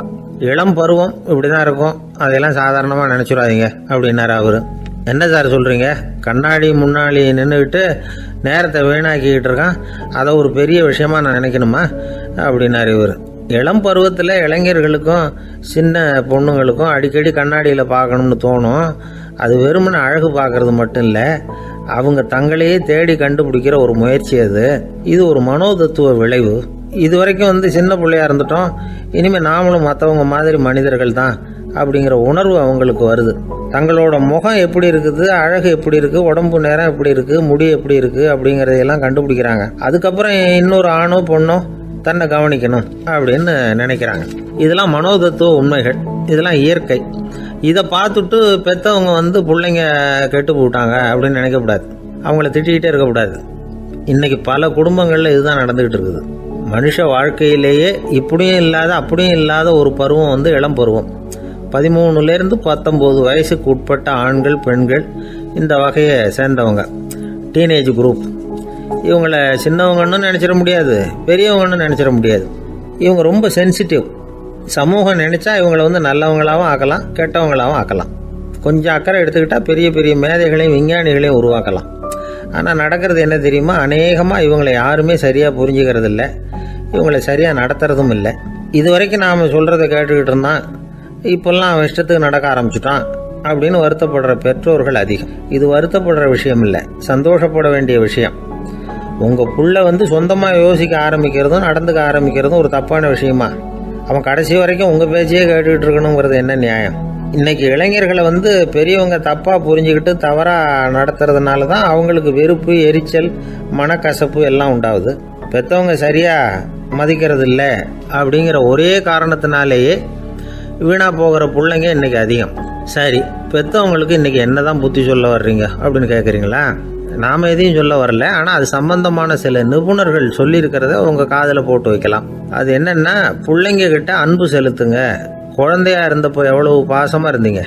இளம் பருவம் இப்படி தான் இருக்கும், அதையெல்லாம் சாதாரணமாக நினச்சிடாதீங்க அப்படின்னாரு அவர். என்ன சார் சொல்கிறீங்க? கண்ணாடி முன்னாடி நின்றுக்கிட்டு நேரத்தை வீணாக்கிக்கிட்டு இருக்கான், அதை ஒரு பெரிய விஷயமா நான் நினைக்கணுமா அப்படின்னாரு இவர். இளம் பருவத்தில் இளைஞர்களுக்கும் சின்ன பொண்ணுங்களுக்கும் அடிக்கடி கண்ணாடியில் பார்க்கணும்னு தோணும். அது வெறுமனே அழகு பார்க்கறது மட்டும் இல்லை, அவங்க தங்களையே தேடி கண்டுபிடிக்கிற ஒரு முயற்சி அது. இது ஒரு மனோதத்துவ விளைவு. இது வரைக்கும் சின்ன பிள்ளையா இருந்துட்டோம், இனிமேல் நாமளும் மற்றவங்க மாதிரி மனிதர்கள் தான் அப்படிங்கிற உணர்வு அவங்களுக்கு வருது. தங்களோட முகம் எப்படி இருக்குது, அழகு எப்படி இருக்குது, உடம்பு நேரம் எப்படி இருக்குது, முடி எப்படி இருக்குது அப்படிங்கிறதையெல்லாம் கண்டுபிடிக்கிறாங்க. அதுக்கப்புறம் இன்னொரு ஆணோ பொண்ணோ தன்னை கவனிக்கணும் அப்படின்னு நினைக்கிறாங்க. இதெல்லாம் மனோதத்துவ உண்மைகள், இதெல்லாம் இயற்கை. இதை பார்த்துட்டு பெற்றவங்க பிள்ளைங்க கெட்டு போட்டாங்க அப்படின்னு நினைக்கக்கூடாது, அவங்கள திட்டிக்கிட்டே இருக்கக்கூடாது. இன்னைக்கு பல குடும்பங்களில் இதுதான் நடந்துகிட்டு இருக்குது. மனுஷ வாழ்க்கையிலேயே இப்படியும் இல்லாத அப்படியும் இல்லாத ஒரு பருவம் இளம் பருவம். 13லேருந்து 19 வயசுக்கு உட்பட்ட ஆண்கள் பெண்கள் இந்த வகையை சேர்ந்தவங்க, டீனேஜ் குரூப். இவங்கள சின்னவங்கன்னு நினச்சிட முடியாது, பெரியவங்கன்னு நினச்சிட முடியாது. இவங்க ரொம்ப சென்சிட்டிவ். சமூகம் நினச்சா இவங்களை நல்லவங்களாகவும் ஆக்கலாம், கெட்டவங்களாகவும் ஆக்கலாம். கொஞ்சம் அக்கறை எடுத்துக்கிட்டால் பெரிய பெரிய மேதைகளையும் விஞ்ஞானிகளையும் உருவாக்கலாம். ஆனால் நடக்கிறது என்ன தெரியுமா? அநேகமாக இவங்களை யாருமே சரியாக புரிஞ்சுக்கிறது இல்லை, இவங்களை சரியாக நடத்துறதும் இல்லை. இது வரைக்கும் நாம் சொல்கிறத கேட்டுக்கிட்டு இருந்தான், இப்போல்லாம் அவன் இஷ்டத்துக்கு நடக்க ஆரம்பிச்சுட்டான் அப்படின்னு வருத்தப்படுற பெற்றோர்கள் அதிகம். இது வருத்தப்படுற விஷயம் இல்லை, சந்தோஷப்பட வேண்டிய விஷயம். உங்கள் புள்ள சொந்தமாக யோசிக்க ஆரம்பிக்கிறதும் நடந்துக்க ஆரம்பிக்கிறதும் ஒரு தப்பான விஷயமா? அவன் கடைசி வரைக்கும் உங்கள் பேச்சையே கேட்டுக்கிட்டு இருக்கணுங்கிறது என்ன நியாயம்? இன்னைக்கு இளைஞர்களை பெரியவங்க தப்பாக புரிஞ்சுக்கிட்டு தவறாக நடத்துறதுனால தான் அவங்களுக்கு வெறுப்பு, எரிச்சல், மனக்கசப்பு எல்லாம் உண்டாகுது. பெற்றவங்க சரியாக மதிக்கிறது இல்லை அப்படிங்கிற ஒரே காரணத்தினாலேயே வீணாக போகிற பிள்ளைங்க இன்றைக்கி அதிகம். சரி, பெற்றவங்களுக்கு இன்றைக்கி என்ன தான் புத்தி சொல்ல வர்றீங்க அப்படின்னு கேட்குறீங்களா? நாம் எதையும் சொல்ல வரல, ஆனால் அது சம்பந்தமான சில நிபுணர்கள் சொல்லியிருக்கிறத உங்கள் காதில் போட்டு வைக்கலாம். அது என்னென்னா, பிள்ளைங்க கிட்ட அன்பு செலுத்துங்க. குழந்தையா இருந்தப்போ எவ்வளவு பாசமாக இருந்தீங்க,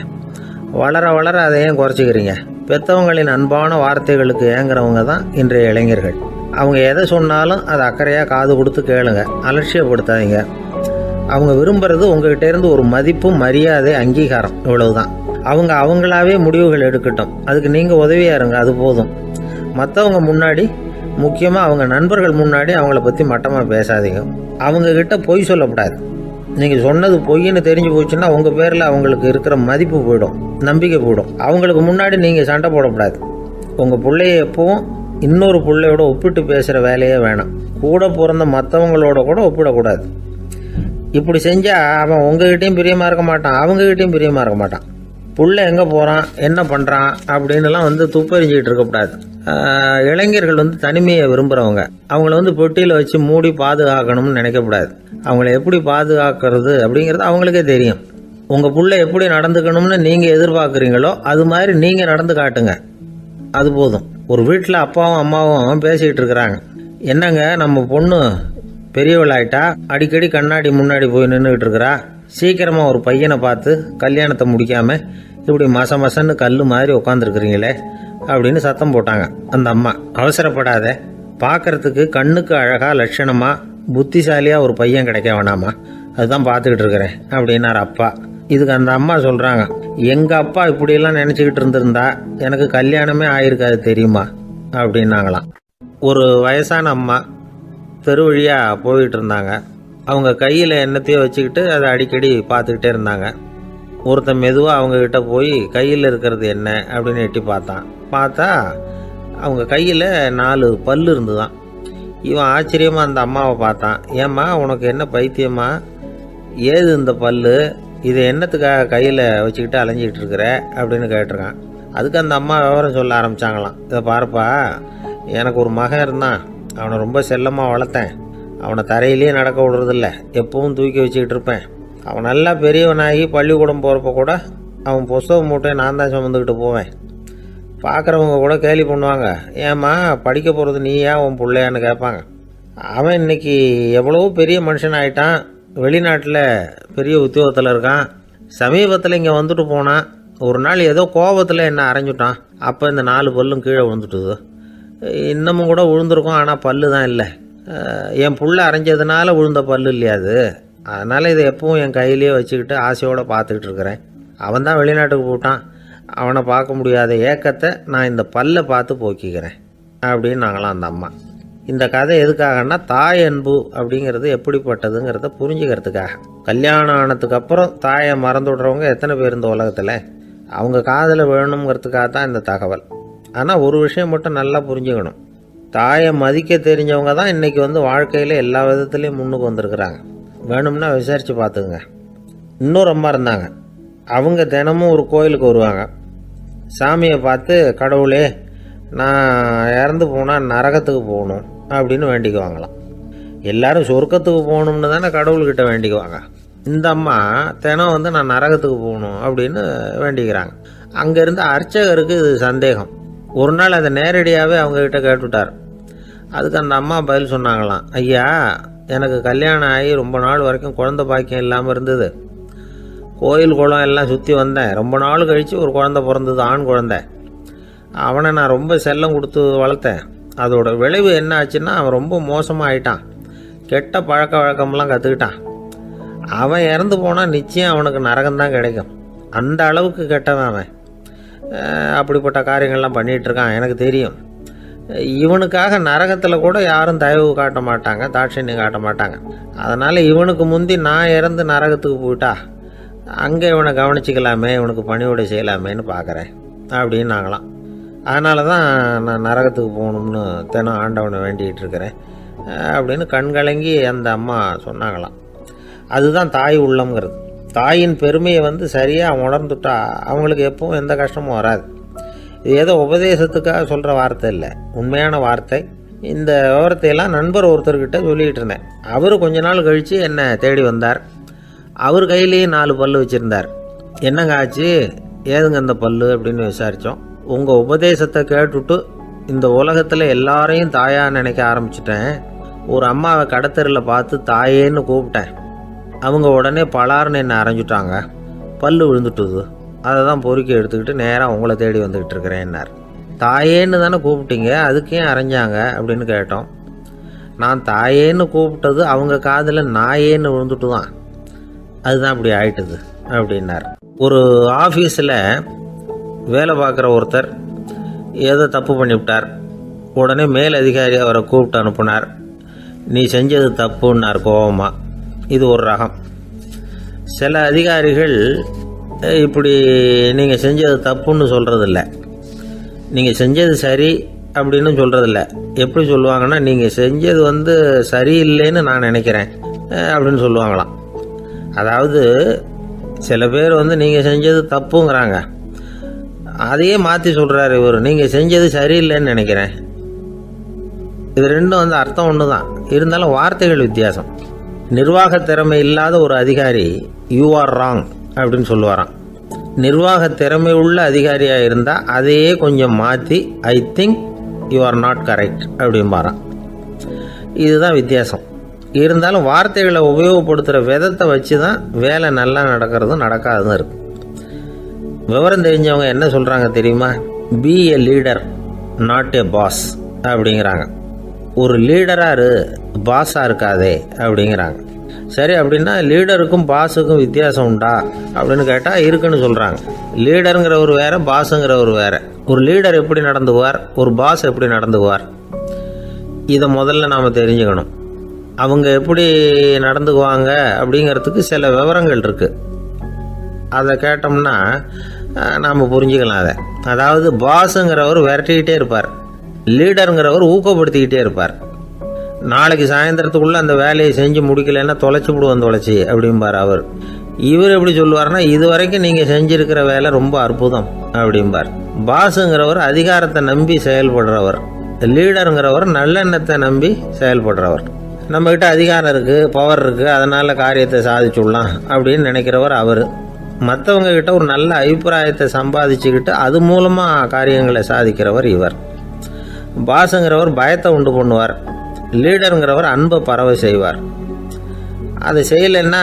வளர வளர அதை ஏன் குறைச்சிக்கிறீங்க? பெற்றவங்களின் அன்பான வார்த்தைகளுக்கு ஏங்குறவங்க தான் இன்றைய இளைஞர்கள். அவங்க எதை சொன்னாலும் அதை அக்கறையாக காது கொடுத்து கேளுங்க, அலட்சியப்படுத்தாதீங்க. அவங்க விரும்புறது உங்ககிட்ட இருந்து ஒரு மதிப்பு, மரியாதை, அங்கீகாரம், இவ்வளவுதான். அவங்க அவங்களாவே முடிவுகள் எடுக்கட்டும், அதுக்கு நீங்கள் உதவியா இருங்க, அது போதும். மற்றவங்க முன்னாடி, முக்கியமாக அவங்க நண்பர்கள் முன்னாடி அவங்கள பற்றி மட்டமாக பேசாதீங்க. அவங்கக்கிட்ட பொய் சொல்லக்கூடாது. நீங்கள் சொன்னது பொய்ன்னு தெரிஞ்சு போச்சுன்னா உங்கள் பேரில் அவங்களுக்கு இருக்கிற மதிப்பு போயிடும், நம்பிக்கை போயிடும். அவங்களுக்கு முன்னாடி நீங்கள் சண்டை போடக்கூடாது. உங்கள் பிள்ளைய எப்பவும் இன்னொரு பிள்ளையோட ஒப்பிட்டு பேசுகிற வேலையே வேணாம். கூட பிறந்த மற்றவங்களோட கூட ஒப்பிடக்கூடாது. இப்படி செஞ்சால் அவன் உங்ககிட்டையும் பிரியமாக இருக்க மாட்டான், அவங்ககிட்டையும் பிரியமாக இருக்க மாட்டான். புள்ள எங்கே போகிறான், என்ன பண்ணுறான் அப்படின்னுலாம் துப்பறிஞ்சிக்கிட்டு இருக்கக்கூடாது. இளைஞர்கள் தனிமையை விரும்புகிறவங்க. அவங்கள பெட்டியில் வச்சு மூடி பாதுகாக்கணும்னு நினைக்கக்கூடாது. அவங்கள எப்படி பாதுகாக்கிறது அப்படிங்கிறது அவங்களுக்கே தெரியும். உங்கள் புள்ள எப்படி நடந்துக்கணும்னு நீங்கள் எதிர்பார்க்குறீங்களோ அது மாதிரி நீங்கள் நடந்து காட்டுங்க, அது போதும். ஒரு வீட்டில் அப்பாவும் அம்மாவும் பேசிக்கிட்டு இருக்கிறாங்க. என்னங்க, நம்ம பொண்ணு பெரியவளாயிட்டா, அடிக்கடி கண்ணாடி முன்னாடி போய் நின்றுக்கிட்டு இருக்கிறா, சீக்கிரமாக ஒரு பையனை பார்த்து கல்யாணத்தை முடிக்காமல் இப்படி மசன்னு கல் மாதிரி உட்காந்துருக்குறீங்களே அப்படின்னு சத்தம் போட்டாங்க அந்த அம்மா. அவசரப்படாத, பார்க்கறதுக்கு கண்ணுக்கு அழகாக லட்சணமாக புத்திசாலியாக ஒரு பையன் கிடைக்க வேணாமா, அதுதான் பார்த்துக்கிட்டு இருக்கிறேன் அப்படின்னார் அப்பா. இதுக்கு அந்த அம்மா சொல்கிறாங்க, எங்கள் அப்பா இப்படியெல்லாம் நினச்சிக்கிட்டு இருந்திருந்தா எனக்கு கல்யாணமே ஆயிருக்காது தெரியுமா அப்படின்னாங்களாம். ஒரு வயசான அம்மா தெரு வழியாக போயிட்டு இருந்தாங்க. அவங்க கையில் எண்ணத்தையோ வச்சுக்கிட்டு அதை அடிக்கடி பார்த்துக்கிட்டே இருந்தாங்க. ஒருத்தன் மெதுவாக அவங்கக்கிட்ட போய் கையில் இருக்கிறது என்ன அப்படின்னு எட்டி பார்த்தா அவங்க கையில் 4 பல் இருந்துதான். இவன் ஆச்சரியமாக அந்த அம்மாவை பார்த்தான். ஏம்மா, உனக்கு என்ன பைத்தியமா, ஏது இந்த பல், இதை என்னத்துக்காக கையில் வச்சுக்கிட்டு அலைஞ்சிக்கிட்டு இருக்கிற அப்படின்னு கேட்டிருக்கான். அதுக்கு அந்த அம்மா விவரம் சொல்ல ஆரம்பித்தாங்களாம். இதை பாருப்பா, எனக்கு ஒரு மகன் இருந்தான், அவனை ரொம்ப செல்லமாக வளர்த்தேன். அவனை தரையிலேயே நடக்க விடுறதில்ல, எப்பவும் தூக்கி வச்சுக்கிட்டு இருப்பேன். அவன் நல்லா பெரியவனாகி பள்ளிக்கூடம் போகிறப்ப கூட அவன் புஸ்தக மூட்டையை நான் தான் சுமந்துக்கிட்டு போவேன். பார்க்குறவங்க கூட கேலி பண்ணுவாங்க, ஏம்மா படிக்க போகிறது நீயா உன் பிள்ளையான்னு கேட்பாங்க. அவன் இன்னைக்கு எவ்வளவோ பெரிய மனுஷன் ஆகிட்டான், வெளிநாட்டில் பெரிய உத்தியோகத்தில் இருக்கான். சமீபத்தில் இங்கே வந்துட்டு போனான். ஒரு நாள் ஏதோ கோபத்தில் என்ன அரைஞ்சுட்டான். அப்போ இந்த 4 பல்லும் கீழே விழுந்துட்டுது. இன்னமும் கூட விழுந்திருக்கும், ஆனால் பல்லு தான் இல்லை. என் புள்ள அரைஞ்சதுனால விழுந்த பல்லு இல்லையா அது, அதனால் இதை எப்பவும் என் கையிலேயே வச்சுக்கிட்டு ஆசையோடு பார்த்துக்கிட்டு இருக்கிறேன். அவன் தான் வெளிநாட்டுக்கு போட்டான், அவனை பார்க்க முடியாத ஏக்கத்தை நான் இந்த பல்லை பார்த்து போக்கிக்கிறேன் அப்படின்னு நாங்களாம் அந்த அம்மா. இந்த கதை எதுக்காகன்னா, தாய் அன்பு அப்படிங்கிறது எப்படிப்பட்டதுங்கிறத புரிஞ்சுக்கிறதுக்காக. கல்யாணம் ஆனதுக்கு அப்புறம் தாயை மறந்து விடுறவங்க எத்தனை பேர் இந்த உலகத்தில்? அவங்க காதில் வேணுங்கிறதுக்காக தான் இந்த தகவல். ஆனால் ஒரு விஷயம் மட்டும் நல்லா புரிஞ்சுக்கணும், தாயை மதிக்க தெரிஞ்சவங்க தான் இன்றைக்கி வாழ்க்கையில் எல்லா விதத்துலேயும் முன்னுக்கு வந்திருக்கிறாங்க. வேணும்னா விசாரித்து பார்த்துக்குங்க. இன்னொரு அம்மா இருந்தாங்க, அவங்க தினமும் ஒரு கோயிலுக்கு வருவாங்க. சாமியை பார்த்து, கடவுளே நான் இறந்து போனால் நரகத்துக்கு போகணும் அப்படின்னு வேண்டிக்குவாங்களாம். எல்லாரும் சொர்க்கத்துக்கு போகணும்னு தானே கடவுள்கிட்ட வேண்டிக்குவாங்க. இந்த அம்மா தினம் நான் நரகத்துக்கு போகணும் அப்படின்னு வேண்டிக்கிறாங்க. அங்கேருந்து அர்ச்சகருக்கு இது சந்தேகம். ஒரு நாள் அதை நேரடியாகவே அவங்கக்கிட்ட கேட்டுவிட்டார். அதுக்கு அந்த அம்மா பதில் சொன்னாங்களாம், ஐயா எனக்கு கல்யாணம் ஆகி ரொம்ப நாள் வரைக்கும் குழந்தை பாக்கியம் இல்லாமல் இருந்தது. கோயில் குளம் எல்லாம் சுற்றி வந்தேன். ரொம்ப நாள் கழித்து ஒரு குழந்தை பிறந்தது, ஆண் குழந்தை. அவனை நான் ரொம்ப செல்லம் கொடுத்து வளர்த்தேன். அதோட விளைவு என்ன ஆச்சுன்னா, அவன் ரொம்ப மோசமாக ஆயிட்டான். கெட்ட பழக்க வழக்கம்லாம் கற்றுக்கிட்டான். அவன் இறந்து போனால் நிச்சயம் அவனுக்கு நரகம்தான் கிடைக்கும். அந்த அளவுக்கு கெட்டவன் அவன். அப்படிப்பட்ட காரியங்கள்லாம் பண்ணிகிட்ருக்கான், எனக்கு தெரியும். இவனுக்காக நரகத்தில் கூட யாரும் தயவு காட்ட மாட்டாங்க, தாட்சண்யம் காட்ட மாட்டாங்க. அதனால் இவனுக்கு முந்தி நான் இறந்து நரகத்துக்கு போயிட்டா அங்கே இவனை கவனிச்சிக்கலாமே, இவனுக்கு பணியோட செய்யலாமேன்னு பார்க்குறேன் அப்படின்னு நாங்களாம். அதனால தான் நான் நரகத்துக்கு போகணும்னு தினம் ஆண்டவனை வேண்டிகிட்டு இருக்கிறேன் அப்படின்னு கண்கலங்கி அந்த அம்மா சொன்னாங்களாம். அதுதான் தாய் உள்ளம்ங்கிறது. தாயின் பெருமையை சரியாக உணர்ந்துட்டா அவங்களுக்கு எப்பவும் எந்த கஷ்டமும் வராது. இது ஏதோ உபதேசத்துக்காக சொல்கிற வார்த்தை இல்லை, உண்மையான வார்த்தை. இந்த விவரத்தையெல்லாம் நண்பர் ஒருத்தர்கிட்ட சொல்லிகிட்டு இருந்தேன். அவர் கொஞ்ச நாள் கழித்து என்னை தேடி வந்தார். அவர் கையிலேயும் 4 பல்லு வச்சுருந்தார். என்னங்க ஆச்சு, ஏதுங்க அந்த பல்லு அப்படின்னு விசாரித்தோம். உங்கள் உபதேசத்தை கேட்டுவிட்டு இந்த உலகத்தில் எல்லாரையும் தாயாக நினைக்க ஆரம்பிச்சிட்டேன். ஒரு அம்மாவை கடத்தரில் பார்த்து தாயேன்னு கூப்பிட்டேன். அவங்க உடனே பலார்னு என்னை அரைஞ்சிட்டாங்க. பல்லு விழுந்துட்டுது. அதை தான் பொறுக்கி எடுத்துக்கிட்டு நேராக உங்களை தேடி வந்துக்கிட்டு இருக்கிறேன்னார். தாயேன்னு தானே கூப்பிட்டீங்க, அதுக்கே அரைஞ்சாங்க அப்படின்னு கேட்டோம். நான் தாயேன்னு கூப்பிட்டது அவங்க காதில் நாயேன்னு விழுந்துட்டு தான், அதுதான் அப்படி ஆயிட்டுது அப்படின்னார். ஒரு ஆஃபீஸில் வேலை பார்க்குற ஒருத்தர் ஏதோ தப்பு பண்ணிவிட்டார். உடனே மேல் அதிகாரி அவரை கூப்பிட்டு அனுப்புனார். நீ செஞ்சது தப்புன்னார் கோபமாக. இது ஒரு ரகம். சில அதிகாரிகள் இப்படி நீங்கள் செஞ்சது தப்புன்னு சொல்கிறதில்ல, நீங்கள் செஞ்சது சரி அப்படின்னு சொல்கிறதில்ல. எப்படி சொல்லுவாங்கன்னா, நீங்கள் செஞ்சது சரியில்லைன்னு நான் நினைக்கிறேன் அப்படின்னு சொல்லுவாங்களாம். அதாவது சில பேர் நீங்கள் செஞ்சது தப்புங்கிறாங்க, அதையே மாற்றி சொல்கிறாரு இவர், நீங்கள் செஞ்சது சரியில்லைன்னு நினைக்கிறேன். இது ரெண்டும் அர்த்தம் ஒன்று தான், இருந்தாலும் வார்த்தைகள் வித்தியாசம். நிர்வாக திறமை இல்லாத ஒரு அதிகாரி யூ ஆர் ராங் அப்படின்னு சொல்லுவாராம். நிர்வாக திறமை உள்ள அதிகாரியாக இருந்தால் அதையே கொஞ்சம் மாற்றி I think you are not correct அப்படிம்பாராம். இதுதான் வித்தியாசம். இருந்தாலும் வார்த்தைகளை உபயோகப்படுத்துகிற விதத்தை வச்சு தான் வேலை நல்லா நடக்கிறதும் நடக்காததும் இருக்குது. விவரம் தெரிஞ்சவங்க என்ன சொல்கிறாங்க தெரியுமா? Be a leader not a boss அப்படிங்கிறாங்க. ஒரு லீடராக பாஸாக இருக்காதே அப்படிங்கிறாங்க. சரி, அப்படின்னா லீடருக்கும் பாஸுக்கும் வித்தியாசம் உண்டா அப்படின்னு கேட்டால் இருக்குன்னு சொல்கிறாங்க. லீடருங்கிறவர் வேறு, பாஸுங்கிறவர் வேறு. ஒரு லீடர் எப்படி நடந்துக்குவார், ஒரு பாஸ் எப்படி நடந்துக்குவார், இதை முதல்ல நாம் தெரிஞ்சுக்கணும். அவங்க எப்படி நடந்துக்குவாங்க அப்படிங்கிறதுக்கு சில விவரங்கள் இருக்குது. அதை கேட்டோம்னா நாம் புரிஞ்சுக்கலாம் அதை. அதாவது பாஸுங்கிறவர் விரட்டிக்கிட்டே இருப்பார், லீடருங்கிறவர் ஊக்கப்படுத்திக்கிட்டே இருப்பார். நாளைக்கு சாயந்தரத்துக்குள்ளே அந்த வேலையை செஞ்சு முடிக்கலைன்னா தொலைச்சி விடுவோம் தொலைச்சி அப்படிம்பார் அவர். இவர் எப்படி சொல்லுவார்னா, இது வரைக்கும் நீங்கள் செஞ்சுருக்கிற வேலை ரொம்ப அற்புதம் அப்படிம்பார். பாஸுங்கிறவர் அதிகாரத்தை நம்பி செயல்படுறவர், லீடருங்கிறவர் நல்லெண்ணத்தை நம்பி செயல்படுறவர். நம்மக்கிட்ட அதிகாரம் இருக்குது, பவர் இருக்குது, அதனால் காரியத்தை சாதிச்சுடலாம் அப்படின்னு நினைக்கிறவர் அவர். மற்றவங்க கிட்ட ஒரு நல்ல அபிப்பிராயத்தை சம்பாதிச்சுக்கிட்டு அது மூலமாக காரியங்களை சாதிக்கிறவர் இவர். பாஸுங்கிறவர் பயத்தை உண்டு பண்ணுவார், லீடருங்கிறவர் அன்பை பரவ செய்வார். அதை செய்யலைன்னா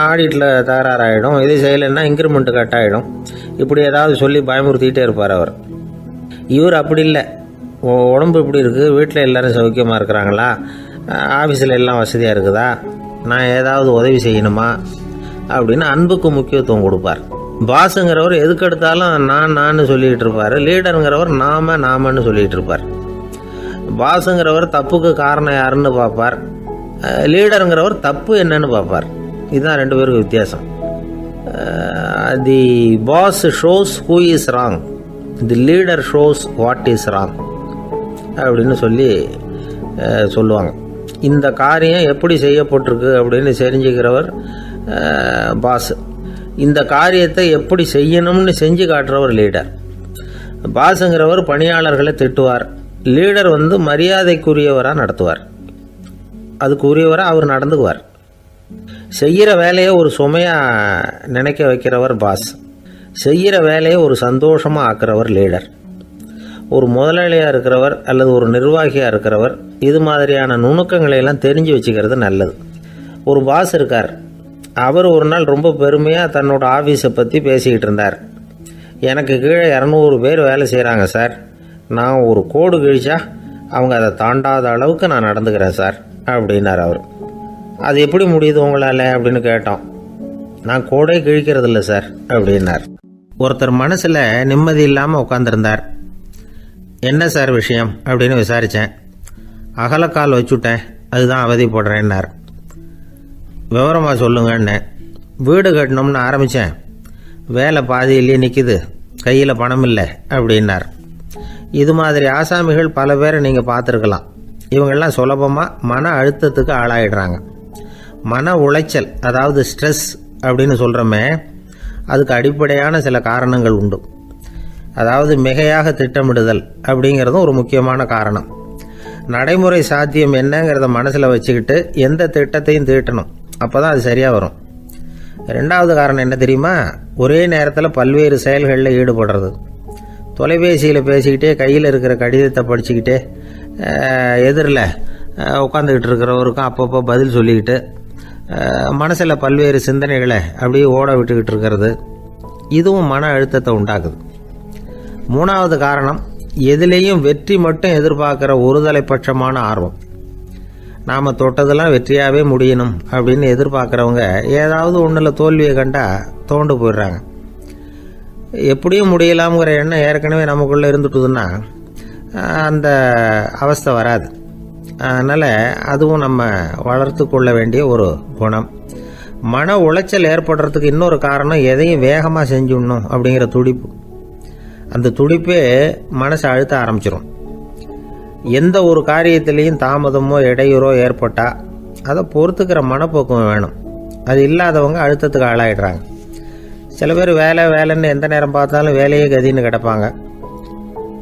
ஆடிட்டில் தகராறாயிடும், இதை செய்யலைன்னா இன்க்ரிமெண்ட்டு கட் ஆகிடும், இப்படி ஏதாவது சொல்லி பயமுறுத்திக்கிட்டே இருப்பார் அவர். இவர் அப்படி இல்லை. உடம்பு இப்படி இருக்குது, வீட்டில் எல்லோரும் சௌக்கியமாக இருக்கிறாங்களா, ஆஃபீஸில் எல்லாம் வசதியாக இருக்குதா, நான் ஏதாவது உதவி செய்யணுமா அப்படின்னு அன்புக்கு முக்கியத்துவம் கொடுப்பார். பாஸுங்கிறவர் எதுக்கு எடுத்தாலும் நான் சொல்லிகிட்டு இருப்பார். லீடருங்கிறவர் நாமன்னு சொல்லிகிட்டு இருப்பார். பாஸுங்கிறவர் தப்புக்கு காரணம் யாருன்னு பார்ப்பார். லீடருங்கிறவர் தப்பு என்னன்னு பார்ப்பார். இதுதான் ரெண்டு பேருக்கு வித்தியாசம். The boss shows who is wrong, the leader shows what is wrong அப்படின்னு சொல்லுவாங்க. இந்த காரியம் எப்படி செய்யப்பட்டிருக்கு அப்படின்னு தெரிஞ்சுக்கிறவர் பாஸ். இந்த காரியத்தை எப்படி செய்யணும்னு செஞ்சு காட்டுறவர் லீடர். பாஸுங்கிறவர் பணியாளர்களை திட்டுவார். லீடர் மரியாதைக்குரியவராக நடத்துவார். அதுக்குரியவராக அவர் நடந்துக்குவார். செய்கிற வேலையை ஒரு சுமையாக நினைக்க வைக்கிறவர் பாஸ். செய்கிற வேலையை ஒரு சந்தோஷமாக ஆக்கிறவர் லீடர். ஒரு முதலாளியாக இருக்கிறவர் அல்லது ஒரு நிர்வாகியாக இருக்கிறவர் இது மாதிரியான நுணுக்கங்களையெல்லாம் தெரிஞ்சு வச்சுக்கிறது நல்லது. ஒரு பாஸ் இருக்கார். அவர் ஒரு நாள் ரொம்ப பெருமையாக தன்னோட ஆஃபீஸை பற்றி பேசிக்கிட்டு இருந்தார். எனக்கு கீழே 200 பேர் வேலை செய்கிறாங்க சார். நான் ஒரு கோடு கிழிச்சா அவங்க அதை தாண்டாத அளவுக்கு நான் நடந்துக்கிறேன் சார் அப்படின்னார் அவர். அது எப்படி முடியுது உங்களால் அப்படின்னு கேட்டோம். நான் கோடே கிழிக்கிறதில்ல சார் அப்படின்னார். ஒருத்தர் மனசில் நிம்மதி இல்லாமல் உட்காந்துருந்தார். என்ன சார் விஷயம் அப்படின்னு விசாரித்தேன். அகலக்கால் வச்சுட்டேன், அதுதான் அவதிப்படுறேன்னார். விவரமாக சொல்லுங்கன்னு. வீடு கட்டணும்னு ஆரம்பித்தேன், வேலை பாதியிலேயே நிற்கிது, கையில் பணம் இல்லை அப்படின்னார். இது மாதிரி ஆசாமிகள் பல பேரை நீங்கள் பார்த்துருக்கலாம். இவங்கெல்லாம் சுலபமாக மன அழுத்தத்துக்கு ஆளாயிடுறாங்க. மன உளைச்சல், அதாவது ஸ்ட்ரெஸ் அப்படின்னு சொல்கிறோமே, அதுக்கு அடிப்படையான சில காரணங்கள் உண்டு. அதாவது மிகையாக திட்டமிடுதல் அப்படிங்கிறதும் ஒரு முக்கியமான காரணம். நடைமுறை சாத்தியம் என்னங்கிறத மனசில் வச்சுக்கிட்டு எந்த திட்டத்தையும் தீட்டணும், அப்போ தான் அது சரியாக வரும். ரெண்டாவது காரணம் என்ன தெரியுமா? ஒரே நேரத்தில் பல்வேறு செயல்களில் ஈடுபடுறது. தொலைபேசியில் பேசிக்கிட்டே கையில் இருக்கிற கடிதத்தை படிச்சுக்கிட்டே எதிரில் உட்காந்துக்கிட்டு இருக்கிறவருக்கும் அப்பப்போ பதில் சொல்லிக்கிட்டு மனசில் பல்வேறு சிந்தனைகளை அப்படியே ஓட விட்டுக்கிட்டு இருக்கிறது, இதுவும் மன அழுத்தத்தை உண்டாக்குது. மூணாவது காரணம், எதிலேயும் வெற்றி மட்டும் எதிர்பார்க்குற ஒருதலைப்பட்சமான ஆர்வம். நாம் தொட்டதெல்லாம் வெற்றியாகவே முடியணும் அப்படின்னு எதிர்பார்க்குறவங்க ஏதாவது ஒன்றில் தோல்வியை கண்டால் தோண்டு போயிடுறாங்க. எப்படியும் முடியலாம்ங்கிற எண்ணம் ஏற்கனவே நமக்குள்ளே இருந்துட்டுதுன்னா அந்த அவஸ்தை வராது. அதனால் அதுவும் நம்ம வளர்த்து கொள்ள வேண்டிய ஒரு குணம். மன உளைச்சல் ஏற்படுறதுக்கு இன்னொரு காரணம், எதையும் வேகமாக செஞ்சுடணும் அப்படிங்கிற துடிப்பு. அந்த துடிப்பே மனசை அழுத்த ஆரம்பிச்சிடும். எந்த ஒரு காரியத்திலையும் தாமதமோ இடையூறோ ஏற்பட்டால் அதை பொறுத்துக்கிற மனப்போக்கம் வேணும். அது இல்லாதவங்க அழுத்தத்துக்கு ஆளாயிடுறாங்க. சில பேர் வேலைன்னு எந்த நேரம் பார்த்தாலும் வேலையே கதின்னு கிடப்பாங்க.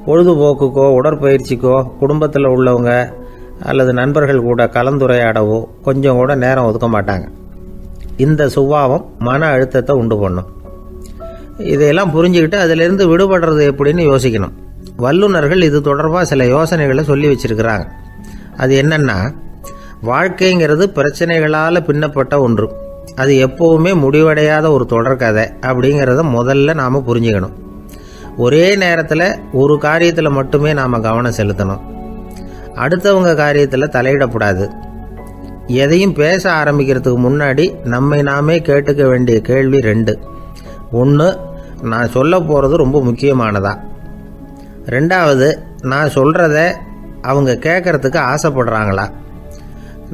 பொழுதுபோக்குக்கோ உடற்பயிற்சிக்கோ குடும்பத்தில் உள்ளவங்க அல்லது நண்பர்கள் கூட கலந்துரையாடவோ கொஞ்சம் கூட நேரம் ஒதுக்க மாட்டாங்க. இந்த சுபாவம் மன அழுத்தத்தை உண்டு பண்ணும். இதையெல்லாம் புரிஞ்சுக்கிட்டு அதிலிருந்து விடுபடுறது எப்படின்னு யோசிக்கணும். வல்லுநர்கள் இது தொடர்பாக சில யோசனைகளை சொல்லி வச்சிருக்கிறாங்க. அது என்னன்னா, வாழ்க்கைங்கிறது பிரச்சனைகளால் பின்னப்பட்ட ஒன்று. அது எப்போவுமே முடிவடையாத ஒரு தொடர்கதை அப்படிங்கிறத முதல்ல நாம் புரிஞ்சுக்கணும். ஒரே நேரத்தில் ஒரு காரியத்தில் மட்டுமே நாம் கவனம் செலுத்தணும். அடுத்தவங்க காரியத்தில் தலையிடக்கூடாது. எதையும் பேச ஆரம்பிக்கிறதுக்கு முன்னாடி நம்மை நாமே கேட்டுக்க வேண்டிய கேள்வி 2. 1, நான் சொல்ல போகிறது ரொம்ப முக்கியமானதா? 2வது, நான் சொல்கிறத அவங்க கேட்குறதுக்கு ஆசைப்படுறாங்களா?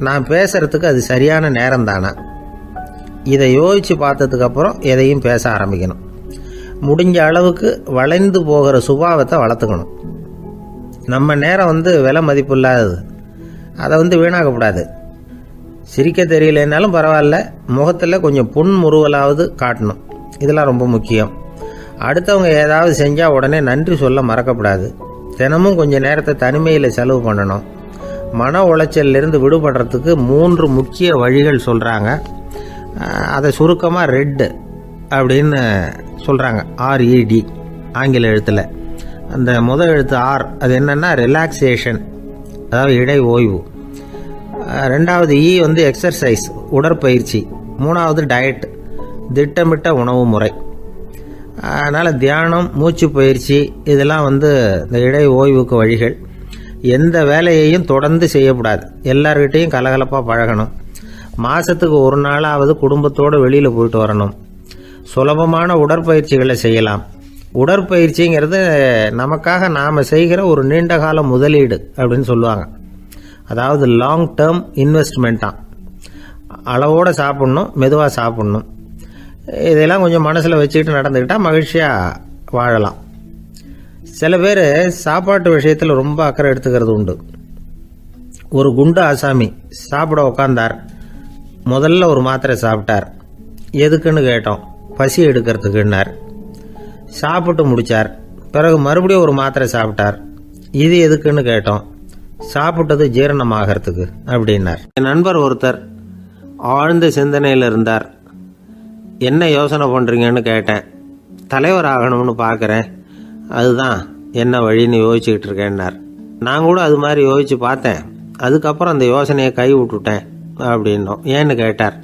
நான் பேசுகிறதுக்கு அது சரியான நேரம் தானா? இதை யோசித்து பார்த்ததுக்கப்புறம் எதையும் பேச ஆரம்பிக்கணும். முடிஞ்ச அளவுக்கு வளைந்து போகிற சுபாவத்தை வளர்த்துக்கணும். நம்ம நேரம் விலை மதிப்பு இல்லாதது, அதை வீணாக்கக்கூடாது. சிரிக்க தெரியலனாலும் பரவாயில்ல, முகத்தில் கொஞ்சம் புன்முறுவலாவது காட்டணும். இதெல்லாம் ரொம்ப முக்கியம். அடுத்தவங்க ஏதாவது செஞ்சால் உடனே நன்றி சொல்ல மறக்கக்கூடாது. தினமும் கொஞ்சம் நேரத்தை தனிமையில் செலவு பண்ணணும். மன உளைச்சலிருந்து விடுபடுறதுக்கு 3 முக்கிய வழிகள் சொல்கிறாங்க. அதை சுருக்கமாக ரெட் அப்படின்னு சொல்கிறாங்க. RED ஆங்கில எழுத்தில். அந்த முதல் எழுத்து R, அது என்னென்னா ரிலாக்ஸேஷன், அதாவது இடை ஓய்வு. 2வது E எக்ஸர்சைஸ், உடற்பயிற்சி. 3வது டயட், திட்டமிட்ட உணவு முறை. அதனால் தியானம், மூச்சு பயிற்சி இதெல்லாம் இந்த இடை ஓய்வுக்கு வழிகள். எந்த வேலையையும் தொடர்ந்து செய்யக்கூடாது. எல்லார்கிட்டையும் கலகலப்பாக பழகணும். மாதத்துக்கு 1 நாளாவது குடும்பத்தோடு வெளியில் போயிட்டு வரணும். சுலபமான உடற்பயிற்சிகளை செய்யலாம். உடற்பயிற்சிங்கிறது நமக்காக நாம் செய்கிற ஒரு நீண்டகால முதலீடு அப்படின்னு சொல்லுவாங்க. அதாவது லாங் டேர்ம் இன்வெஸ்ட்மெண்ட்டாக. அளவோடு சாப்பிட்ணும், மெதுவாக சாப்பிட்ணும். இதெல்லாம் கொஞ்சம் மனசில் வச்சுக்கிட்டு நடந்துக்கிட்டால் மகிழ்ச்சியாக வாழலாம். சில பேர் சாப்பாட்டு விஷயத்தில் ரொம்ப அக்கறை எடுத்துக்கிறது உண்டு. ஒரு குண்டு ஆசாமி சாப்பிட உக்காந்தார். முதல்ல ஒரு மாத்திரை சாப்பிட்டார். எதுக்குன்னு கேட்டோம். பசி எடுக்கிறதுக்குன்னார். சாப்பிட்டு முடித்தார். பிறகு மறுபடியும் ஒரு மாத்திரை சாப்பிட்டார். இது எதுக்குன்னு கேட்டோம். சாப்பிட்டது ஜீரணமாகறதுக்கு அப்படின்னார். என் நண்பர் ஒருத்தர் ஆழ்ந்த சிந்தனையில் இருந்தார். என்ன யோசனை பண்ணுறீங்கன்னு கேட்டேன். தலைவர் ஆகணும்னு பார்க்குறேன், அதுதான் என்ன வழின்னு யோசிச்சுக்கிட்டு இருக்கேன்னார். நான் கூட அது மாதிரி யோசித்து பார்த்தேன். அதுக்கப்புறம் அந்த யோசனையை கை விட்டுட்டேன் அப்படின்னோம். ஏன்னு கேட்டார்.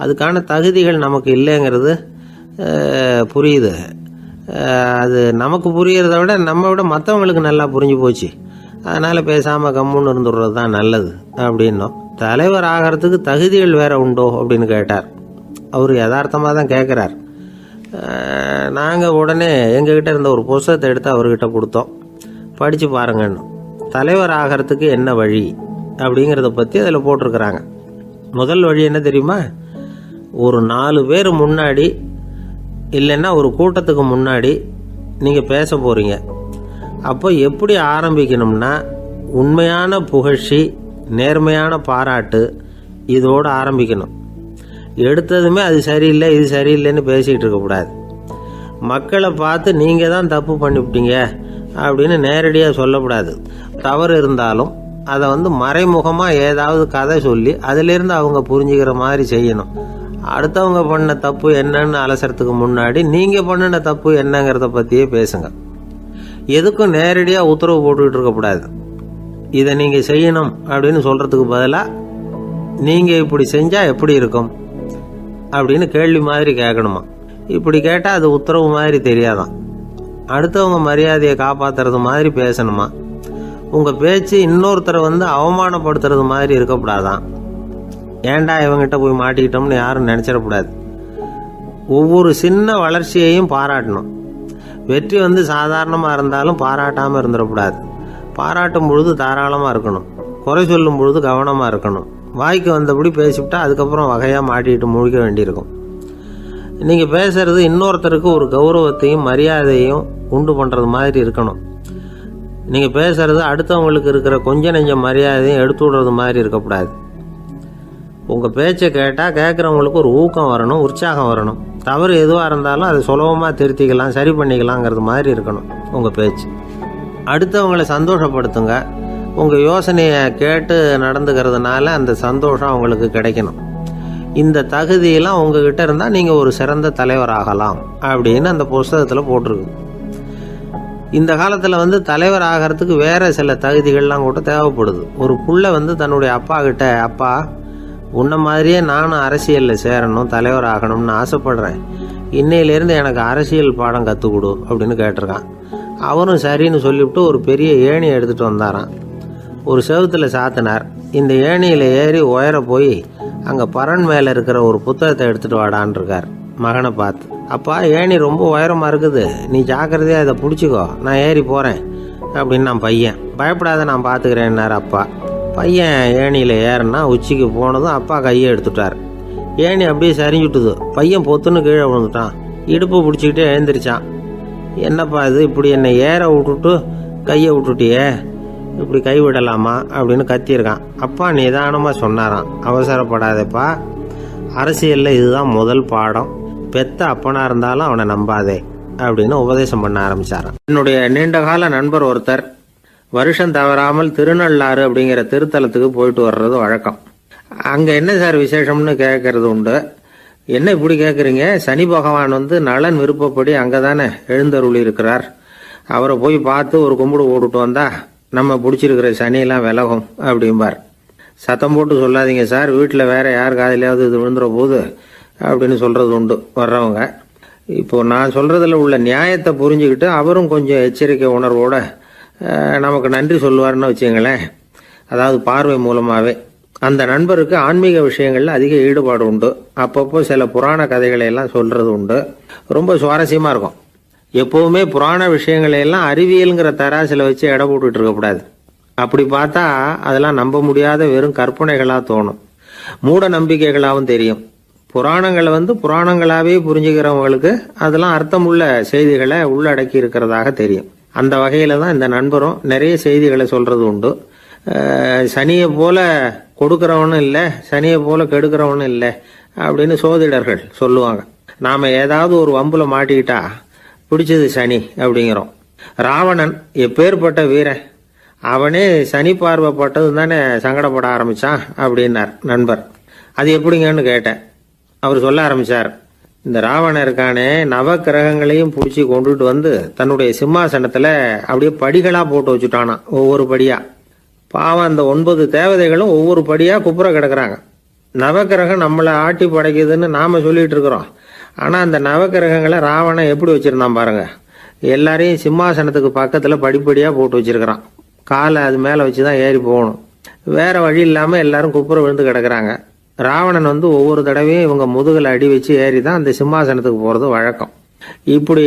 அதுக்கான தகுதிகள் நமக்கு இல்லைங்கிறது புரியுது. அது நமக்கு புரியறத விட நம்ம விட மற்றவங்களுக்கு நல்லா புரிஞ்சு போச்சு. அதனால் பேசாமல் கம்முன்னு இருந்துடுறது தான் நல்லது அப்படின்னோம். தலைவர் ஆகிறதுக்கு தகுதிகள் வேற உண்டோ அப்படின்னு கேட்டார். அவர் யதார்த்தமாக தான் கேட்குறார். நாங்கள் உடனே எங்ககிட்ட இருந்த ஒரு புத்தகத்தை எடுத்து அவர்கிட்ட கொடுத்தோம். படித்து பாருங்கன்னு. தலைவர் ஆகிறதுக்கு என்ன வழி அப்படிங்கிறத பற்றி அதில் போட்டிருக்கிறாங்க. முதல் வழி என்ன தெரியுமா? ஒரு 4 பேர் முன்னாடி இல்லைன்னா ஒரு கூட்டத்துக்கு முன்னாடி நீங்கள் பேச போகிறீங்க. அப்போ எப்படி ஆரம்பிக்கணும்னா, உண்மையான புகழ்ச்சி, நேர்மையான பாராட்டு, இதோடு ஆரம்பிக்கணும். எடுத்ததுமே அது சரியில்லை இது சரியில்லைன்னு பேசிகிட்டு இருக்கக்கூடாது. மக்களை பார்த்து நீங்கள் தான் தப்பு பண்ணிவிட்டீங்க அப்படின்னு நேரடியாக சொல்லக்கூடாது. தவறு இருந்தாலும் அதை மறைமுகமாக ஏதாவது கதை சொல்லி அதிலிருந்து அவங்க புரிஞ்சுக்கிற மாதிரி செய்யணும். அடுத்தவங்க பண்ண தப்பு என்னன்னு அலசறதுக்கு முன்னாடி நீங்கள் பண்ணின தப்பு என்னங்கிறத பற்றியே பேசுங்க. எதுக்கும் நேரடியாக உத்தரவு போட்டுக்கிட்டு இருக்கக்கூடாது. இதை நீங்கள் செய்யணும் அப்படின்னு சொல்கிறதுக்கு பதிலாக நீங்கள் இப்படி செஞ்சால் எப்படி இருக்கும் அப்படின்னு கேள்வி மாதிரி கேட்கணுமா. இப்படி கேட்டால் அது உத்தரவு மாதிரி தெரியாதான். அடுத்தவங்க மரியாதையை காப்பாற்றுறது மாதிரி பேசணுமா. உங்கள் பேச்சு இன்னொருத்தரை அவமானப்படுத்துறது மாதிரி இருக்கக்கூடாதான். ஏண்டா இவங்கிட்ட போய் மாட்டிக்கிட்டோம்னு யாரும் நினச்சிடக்கூடாது. ஒவ்வொரு சின்ன வளர்ச்சியையும் பாராட்டணும். வெற்றி சாதாரணமாக இருந்தாலும் பாராட்டாமல் இருந்துடக்கூடாது. பாராட்டும் பொழுது தாராளமாக இருக்கணும். குறை சொல்லும் பொழுது கவனமாக இருக்கணும். வாய்க்கு வந்தபடி பேசிவிட்டா அதுக்கப்புறம் வகையாக மாட்டிக்கிட்டு முழிக்க வேண்டியிருக்கும். நீங்கள் பேசுறது இன்னொருத்தருக்கு ஒரு கௌரவத்தையும் மரியாதையும் உண்டு பண்ணுறது மாதிரி இருக்கணும். நீங்கள் பேசுறது அடுத்தவங்களுக்கு இருக்கிற கொஞ்ச நெஞ்ச மரியாதையும் எடுத்து விடுறது மாதிரி இருக்கக்கூடாது. உங்கள் பேச்சை கேட்டால் கேட்குறவங்களுக்கு ஒரு ஊக்கம் வரணும், உற்சாகம் வரணும். தவறு எதுவாக இருந்தாலும் அதை சுலபமாக திருத்திக்கலாம், சரி பண்ணிக்கலாங்கிறது மாதிரி இருக்கணும் உங்கள் பேச்சு. அடுத்தவங்களை சந்தோஷப்படுத்துங்க. உங்கள் யோசனையை கேட்டு நடந்துக்கிறதுனால அந்த சந்தோஷம் அவங்களுக்கு கிடைக்கணும். இந்த தகுதியெல்லாம் உங்ககிட்ட இருந்தால் நீங்கள் ஒரு சிறந்த தலைவராகலாம் அப்படின்னு அந்த புஸ்தகத்தில் போட்டிருக்கு. இந்த காலத்தில் தலைவர் ஆகிறதுக்கு வேறு சில தகுதிகள்லாம் கூட தேவைப்படுது. ஒரு புள்ள தன்னுடைய அப்பா கிட்ட, அப்பா உன்ன மாதிரியே நானும் அரசியலில் சேரணும், தலைவர் ஆகணும்னு ஆசைப்படுறேன், இன்னையிலேருந்து எனக்கு அரசியல் பாடம் கற்றுக் கொடு அப்படின்னு கேட்டிருக்கான். அவரும் சரின்னு சொல்லிவிட்டு ஒரு பெரிய ஏணியை எடுத்துகிட்டு வந்தாரான். ஒரு செவுத்தில் சாத்தினார். இந்த ஏணியில் ஏறி உயர போய் அங்கே பரன் மேலே இருக்கிற ஒரு புத்தகத்தை எடுத்துகிட்டு வாடான் இருக்கார் மகனை பார்த்து. அப்பா ஏணி ரொம்ப உயரமாக இருக்குது, நீ ஜாக்கிரதையாக இதை பிடிச்சிக்கோ, நான் ஏறி போகிறேன் அப்படின்னு நான் பையன். பயப்படாத, நான் பார்த்துக்கிறேன்னார் அப்பா. பையன் ஏணியில் ஏறினா உச்சிக்கு போனதும் அப்பா கையை எடுத்துட்டார். ஏணி அப்படியே சரிஞ்சுட்டுது. பையன் பொத்துன்னு கீழே விழுந்துட்டான். இடுப்பு பிடிச்சிக்கிட்டே எழுந்திரிச்சான். என்னப்பா இது, இப்படி என்னை ஏற விட்டுட்டு கையை விட்டுட்டியே, இப்படி கைவிடலாமா அப்படின்னு கத்தியிருக்கான். அப்பா நிதானமாக சொன்னாராம், அவசரப்படாதேப்பா, அரசியலில் இதுதான் முதல் பாடம், பெத்த அப்பனா இருந்தாலும் அவனை நம்பாதே அப்படின்னு உபதேசம் பண்ண ஆரம்பிச்சாராம். என்னுடைய நீண்டகால நண்பர் ஒருத்தர் வருஷம் தவறாமல் திருநள்ளாறு அப்படிங்கிற திருத்தலத்துக்கு போயிட்டு வர்றது வழக்கம். அங்கே என்ன சார் விசேஷம்னு கேட்கறது உண்டு. என்ன இப்படி கேட்குறீங்க, சனி பகவான் நலன் விருப்பப்படி அங்கே தானே எழுந்தருளி இருக்கிறார், அவரை போய் பார்த்து ஒரு கும்பிடு போட்டுட்டு வந்தா நம்ம பிடிச்சிருக்கிற சனியெல்லாம் விலகும் அப்படிம்பார். சத்தம் போட்டு சொல்லாதீங்க சார், வீட்டில் வேற யார் காதிலையாவது இது விழுந்துற போது அப்படின்னு சொல்கிறது உண்டு வர்றவங்க. இப்போது நான் சொல்கிறதுல உள்ள நியாயத்தை புரிஞ்சுக்கிட்டு அவரும் கொஞ்சம் எச்சரிக்கை உணர்வோடு நமக்கு நன்றி சொல்லுவார்னு வச்சுங்களேன். அதாவது பார்வை மூலமாகவே அந்த நண்பருக்கு ஆன்மீக விஷயங்கள்ல அதிக ஈடுபாடு உண்டு. அப்பப்போ சில புராண கதைகளை எல்லாம் சொல்றது உண்டு. ரொம்ப சுவாரஸ்யமா இருக்கும். எப்பவுமே புராண விஷயங்களை எல்லாம் அறிவியல்ங்கிற தராசில வச்சு எடை போட்டுட்டு இருக்கக்கூடாது. அப்படி பார்த்தா அதெல்லாம் நம்ப முடியாத வெறும் கற்பனைகளா தோணும், மூட நம்பிக்கைகளாகவும் தெரியும். புராணங்களை புராணங்களாவே புரிஞ்சுக்கிறவங்களுக்கு அதெல்லாம் அர்த்தமுள்ள செய்திகளை உள்ளடக்கி இருக்கிறதாக தெரியும். அந்த வகையில தான் இந்த நண்பரும் நிறைய செய்திகளை சொல்றது உண்டு. சனியை போல கொடுக்கிறவனும் இல்லை, சனியை போல கெடுக்கிறவனும் இல்லை அப்படின்னு சோதிடர்கள் சொல்லுவாங்க. நாம ஏதாவது ஒரு வம்புல மாட்டிக்கிட்டா பிடிச்சது சனி அப்படிங்கிறோம். ராவணன் எப்பேற்பட்ட வீரன், அவனே சனி பார்வைப்பட்டது தானே சங்கடப்பட ஆரம்பிச்சான் அப்படின்னார் நண்பர். அது எப்படிங்கன்னு கேட்டேன். அவர் சொல்ல ஆரம்பிச்சார், இந்த ராவணன் இருக்கானே நவ கிரகங்களையும் பிடிச்சி கொண்டுட்டு வந்து தன்னுடைய சிம்மாசனத்துல அப்படியே படிகளா போட்டு வச்சுட்டானா, ஒவ்வொரு படியா. பாவம் அந்த 9 தேவதைகளும் ஒவ்வொரு படியா குப்புற கிடக்குறாங்க. நவக்கிரகம் நம்மளை ஆட்டி படைக்குதுன்னு நாம சொல்லிட்டு இருக்கிறோம். ஆனா அந்த நவக்கிரகங்களை ராவணன் எப்படி வச்சிருந்தான் பாருங்க. எல்லாரையும் சிம்மாசனத்துக்கு பக்கத்துல படிப்படியா போட்டு வச்சிருக்கிறான். காலை அது மேல வச்சுதான் ஏறி போகணும். வேற வழி இல்லாம எல்லாரும் குப்புற விழுந்து கிடக்குறாங்க. ராவணன் ஒவ்வொரு தடவையும் இவங்க முதுகுல அடி வச்சு ஏறி தான் அந்த சிம்மாசனத்துக்கு போறது வழக்கம். இப்படி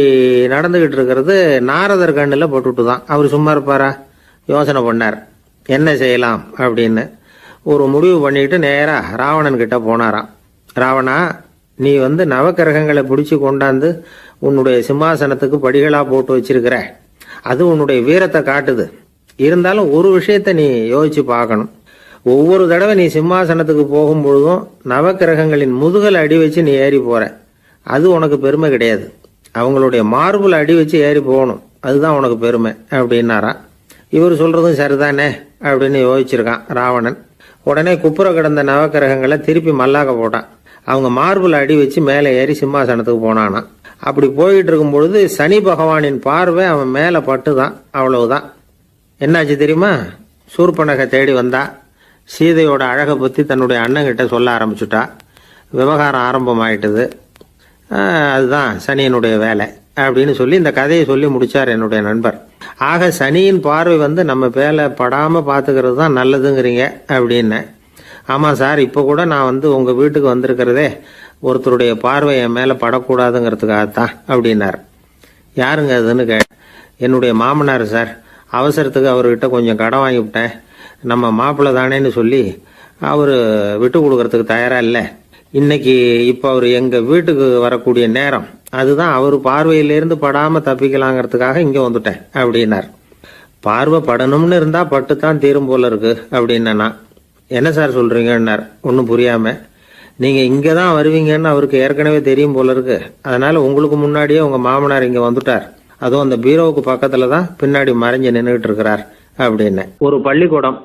நடந்துகிட்டு இருக்கிறது நாரதர் கண்ணுல பட்டுட்டு தான். அவர் சும்மா இருப்பாரா? யோசனை பண்ணார், என்ன செய்யலாம் அப்படின்னு. ஒரு முடிவு பண்ணிட்டு நேரா ராவணன் கிட்ட போனாராம். ராவணா, நீ நவக்கிரகங்களை பிடிச்சி கொண்டாந்து உன்னுடைய சிம்மாசனத்துக்கு படிகளா போட்டு வச்சிருக்கிற, அது உன்னுடைய வீரத்தை காட்டுது. இருந்தாலும் ஒரு விஷயத்த நீ யோசிச்சு பார்க்கணும். ஒவ்வொரு தடவை நீ சிம்மாசனத்துக்கு போகும் பொழுதும் நவக்கிரகங்களின் முதுகல் அடி வச்சு நீ ஏறி போற, அது உனக்கு பெருமை கிடையாது. அவங்களுடைய மார்புல அடி வச்சு ஏறி போகணும், அதுதான் உனக்கு பெருமை அப்படின்னாரா. இவர் சொல்றதும் சரிதானே அப்படின்னு யோசிச்சிருக்கான் ராவணன். உடனே குப்புற கிடந்த நவக்கிரகங்களை திருப்பி மல்லாக்க போட்டான். அவங்க மார்புல அடி வச்சு மேலே ஏறி சிம்மாசனத்துக்கு போனானா. அப்படி போயிட்டு இருக்கும் பொழுது சனி பகவானின் பார்வை அவன் மேல பட்டுதான். அவ்வளவுதான். என்னாச்சு தெரியுமா? சூர்பனகை தேடி வந்தா. சீதையோட அழகை பத்தி தன்னுடைய அண்ணங்கிட்ட சொல்ல ஆரம்பிச்சுட்டா. விவகாரம் ஆரம்பமாயிட்டது. அதுதான் சனியனுடைய வேலை அப்படின்னு சொல்லி இந்த கதையை சொல்லி முடிச்சார் என்னுடைய நண்பர். ஆக சனியின் பார்வை நம்ம மேல படாம பாத்துக்கிறது தான் நல்லதுங்கிறீங்க அப்படின்னு. ஆமா சார், இப்ப கூட நான் உங்க வீட்டுக்கு வந்திருக்கிறதே ஒருத்தருடைய பார்வை என் மேல படக்கூடாதுங்கிறதுக்காகத்தான் அப்படின்னார். யாருங்க அதுன்னு என்னுடைய மாமனார் சார். அவசரத்துக்கு அவர்கிட்ட கொஞ்சம் கடன் வாங்கிவிட்டேன். நம்ம மாப்பிள்ளை தானேன்னு சொல்லி அவர் விட்டு கொடுக்கறதுக்கு தயாரா இல்லை. இன்னைக்கு இப்போ அவர் எங்க வீட்டுக்கு வரக்கூடிய நேரம், அதுதான் அவர் பார்வையிலிருந்து படாம தப்பிக்கலாங்கிறதுக்காக இங்க வந்துட்டேன் அப்படின்னார். பார்வை படணும்னு இருந்தா பட்டுத்தான் தீரும் போல இருக்கு அப்படின்னா. என்ன சார் சொல்றீங்கன்னார் ஒன்னும் புரியாம. நீங்க இங்கதான் வருவீங்கன்னு அவருக்கு ஏற்கனவே தெரியும் போல இருக்கு. அதனால உங்களுக்கு முன்னாடியே உங்க மாமனார் இங்க வந்துட்டார். அதுவும் அந்த பீரோவுக்கு பக்கத்துல தான் பின்னாடி மறைஞ்சு நின்றுட்டு இருக்கிறார் அப்படின்னு. ஒரு பள்ளிக்கூடம்,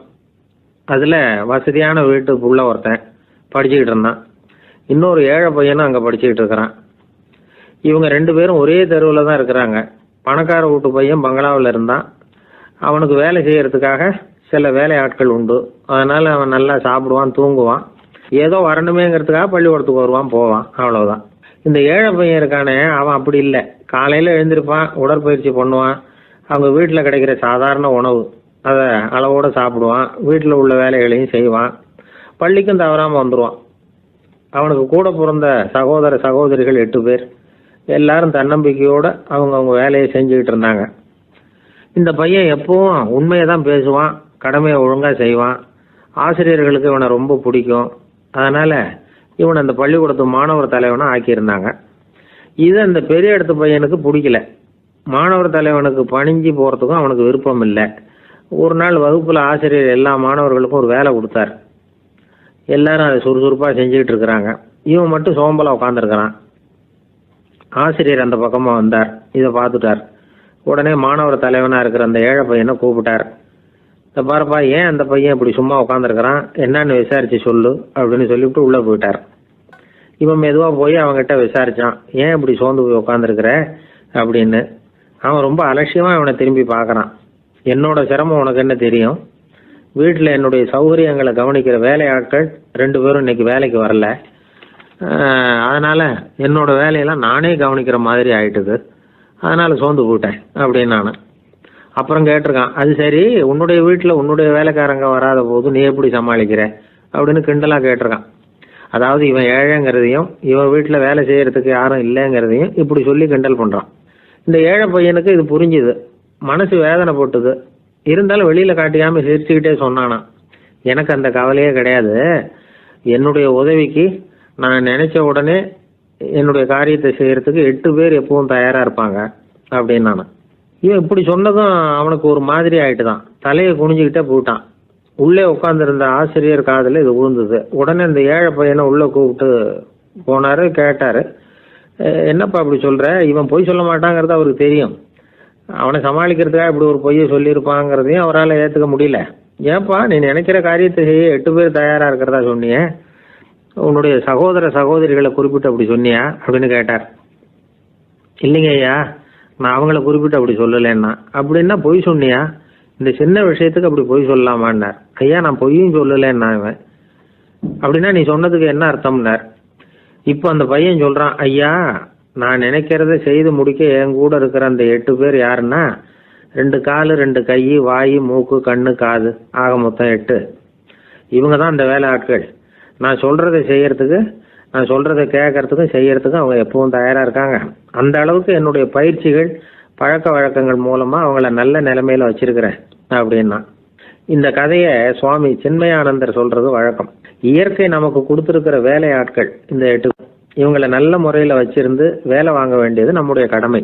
அதுல வசதியான வீட்டுக்குள்ள ஒருத்தன் படிச்சுக்கிட்டு இருந்தான். இன்னொரு ஏழை பையனும் அங்க படிச்சுக்கிட்டு இருக்கிறான். இவங்க 2 பேரும் ஒரே தெருவில் தான் இருக்கிறாங்க. பணக்கார வீட்டு பையன் பங்களாவில் இருந்தான். அவனுக்கு வேலை செய்யறதுக்காக சில வேலை ஆட்கள் உண்டு. அதனால அவன் நல்லா சாப்பிடுவான், தூங்குவான். ஏதோ வரணுமேங்கிறதுக்காக பள்ளிக்கூடத்துக்கு வருவான், போவான், அவ்வளவுதான். இந்த ஏழை பையன் இருக்கானே, அவன் அப்படி இல்லை. காலையில எழுந்திருப்பான், உடற்பயிற்சி பண்ணுவான். அவங்க வீட்டில் கிடைக்கிற சாதாரண உணவு அதை அளவோட சாப்பிடுவான். வீட்டில் உள்ள வேலைகளையும் செய்வான். பள்ளிக்கும் தவறாம வந்துடுவான். அவனுக்கு கூட பிறந்த சகோதர சகோதரிகள் 8 பேர். எல்லாரும் தன்னம்பிக்கையோட அவங்க வேலையை செஞ்சுக்கிட்டு இருந்தாங்க. இந்த பையன் எப்பவும் உண்மையை தான் பேசுவான், கடமையை ஒழுங்கா செய்வான். ஆசிரியர்களுக்கு இவனை ரொம்ப பிடிக்கும். அதனால இவன் அந்த பள்ளிக்கூடத்து மாணவர் தலைவனை ஆக்கியிருந்தாங்க. இது அந்த பெரிய இடத்து பையனுக்கு பிடிக்கல. மாணவர் தலைவனுக்கு பணிஞ்சு போறதுக்கும் அவனுக்கு விருப்பம் இல்லை. ஒரு நாள் வகுப்புல ஆசிரியர் எல்லா மாணவர்களுக்கும் ஒரு வேலை கொடுத்தார். எல்லாரும் அதை சுறுசுறுப்பா செஞ்சுக்கிட்டு இருக்கிறாங்க. இவன் மட்டும் சோம்பலா உட்காந்துருக்கிறான். ஆசிரியர் அந்த பக்கமா வந்தார். இதை பார்த்துட்டார். உடனே மாணவர் தலைவனா இருக்கிற அந்த ஏழை பையனை கூப்பிட்டார். இந்த பாருப்பா, ஏன் அந்த பையன் இப்படி சும்மா உட்காந்துருக்கிறான், என்னன்னு விசாரிச்சு சொல்லு அப்படின்னு சொல்லிவிட்டு உள்ள போயிட்டார். இவன் மெதுவா போய் அவன்கிட்ட விசாரிச்சான், ஏன் இப்படி சோர்ந்து போய் உட்காந்துருக்கிற அப்படின்னு. அவன் ரொம்ப அலட்சியமா இவனை திரும்பி பார்க்கறான். என்னோட சிரமம் உனக்கு என்ன தெரியும்? வீட்டில் என்னுடைய சௌகரியங்களை கவனிக்கிற வேலையாட்கள் 2 பேரும் இன்னைக்கு வேலைக்கு வரல. அதனால என்னோட வேலையெல்லாம் நானே கவனிக்கிற மாதிரி ஆயிட்டுது. அதனால சோர்ந்து போயிட்டேன் அப்படின்னு நான். அப்புறம் கேட்டிருக்கான், அது சரி, உன்னுடைய வீட்டில் உன்னுடைய வேலைக்காரங்க வராத போது நீ எப்படி சமாளிக்கிற அப்படின்னு கிண்டலாக கேட்டிருக்கான். அதாவது இவன் ஏழைங்கிறதையும் இவன் வீட்டில் வேலை செய்யறதுக்கு யாரும் இல்லைங்கிறதையும் இப்படி சொல்லி கிண்டல் பண்ணுறான். இந்த ஏழை பையனுக்கு இது புரிஞ்சுது, மனசு வேதனை போட்டுது. இருந்தாலும் வெளியில் காட்டிக்காமல் சிரிச்சுக்கிட்டே சொன்னானா, எனக்கு அந்த கவலையே கிடையாது, என்னுடைய உதவிக்கு நான் நினைச்ச உடனே என்னுடைய காரியத்தை செய்யறதுக்கு 8 பேர் எப்பவும் தயாராக இருப்பாங்க அப்படின்னு நான். இவன் இப்படி சொன்னதும் அவனுக்கு ஒரு மாதிரி ஆயிட்டு தான், தலையை குனிஞ்சுக்கிட்டே போயிட்டான். உள்ளே உட்காந்துருந்த ஆசிரியர் காதில் இது விழுந்தது. உடனே இந்த ஏழை பையனை உள்ளே கூப்பிட்டு போனார், கேட்டார், என்னப்பா இப்படி சொல்கிற? இவன் பொய் சொல்ல மாட்டாங்கிறது அவருக்கு தெரியும், அவனை சமாளிக்கிறதுக்காக இப்படி ஒரு பொய்யை சொல்லியிருப்பாங்கிறதையும் அவரால் ஏற்றுக்க முடியல. ஏன்பா நீ நினைக்கிற காரியத்தை செய்ய 8 பேர் தயாராக இருக்கிறதா சொன்னியே, உன்னுடைய சகோதர சகோதரிகளை குறிப்பிட்டு அப்படி சொன்னியா அப்படின்னு கேட்டார். இல்லைங்க ஐயா, நான் அவங்கள குறிப்பிட்டு அப்படி சொல்லலைன்னா. அப்படின்னா பொய் சொன்னியா? இந்த சின்ன விஷயத்துக்கு அப்படி பொய் சொல்லலாமான்னார். ஐயா நான் பொய்யும் சொல்லலைன்னா. இவன் அப்படின்னா நீ சொன்னதுக்கு என்ன அர்த்தம்னார். இப்போ அந்த பையன் சொல்கிறான், ஐயா நான் நினைக்கிறத செய்து முடிக்க என் கூட இருக்கிற அந்த 8 பேர் யாருன்னா 2 காலு 2 கை வாய் மூக்கு கண்ணு காது ஆக மொத்தம் 8. இவங்க தான் அந்த வேலை ஆட்கள். நான் சொல்கிறத செய்யறதுக்கு, நான் சொல்கிறத கேட்கறதுக்கும் செய்யறதுக்கும் அவங்க எப்பவும் தயாராக இருக்காங்க. அந்த அளவுக்கு என்னுடைய பயிற்சிகள் பழக்க வழக்கங்கள் மூலமாக அவங்கள நல்ல நிலைமையில் வச்சிருக்கிறேன் அப்படின்னா. இந்த கதையை சுவாமி சின்மயானந்தர் சொல்கிறது வழக்கம். இயற்கை நமக்கு கொடுத்துருக்கிற வேலை ஆட்கள் இந்த 8, இவங்களை நல்ல முறையில் வச்சிருந்து வேலை வாங்க வேண்டியது நம்முடைய கடமை.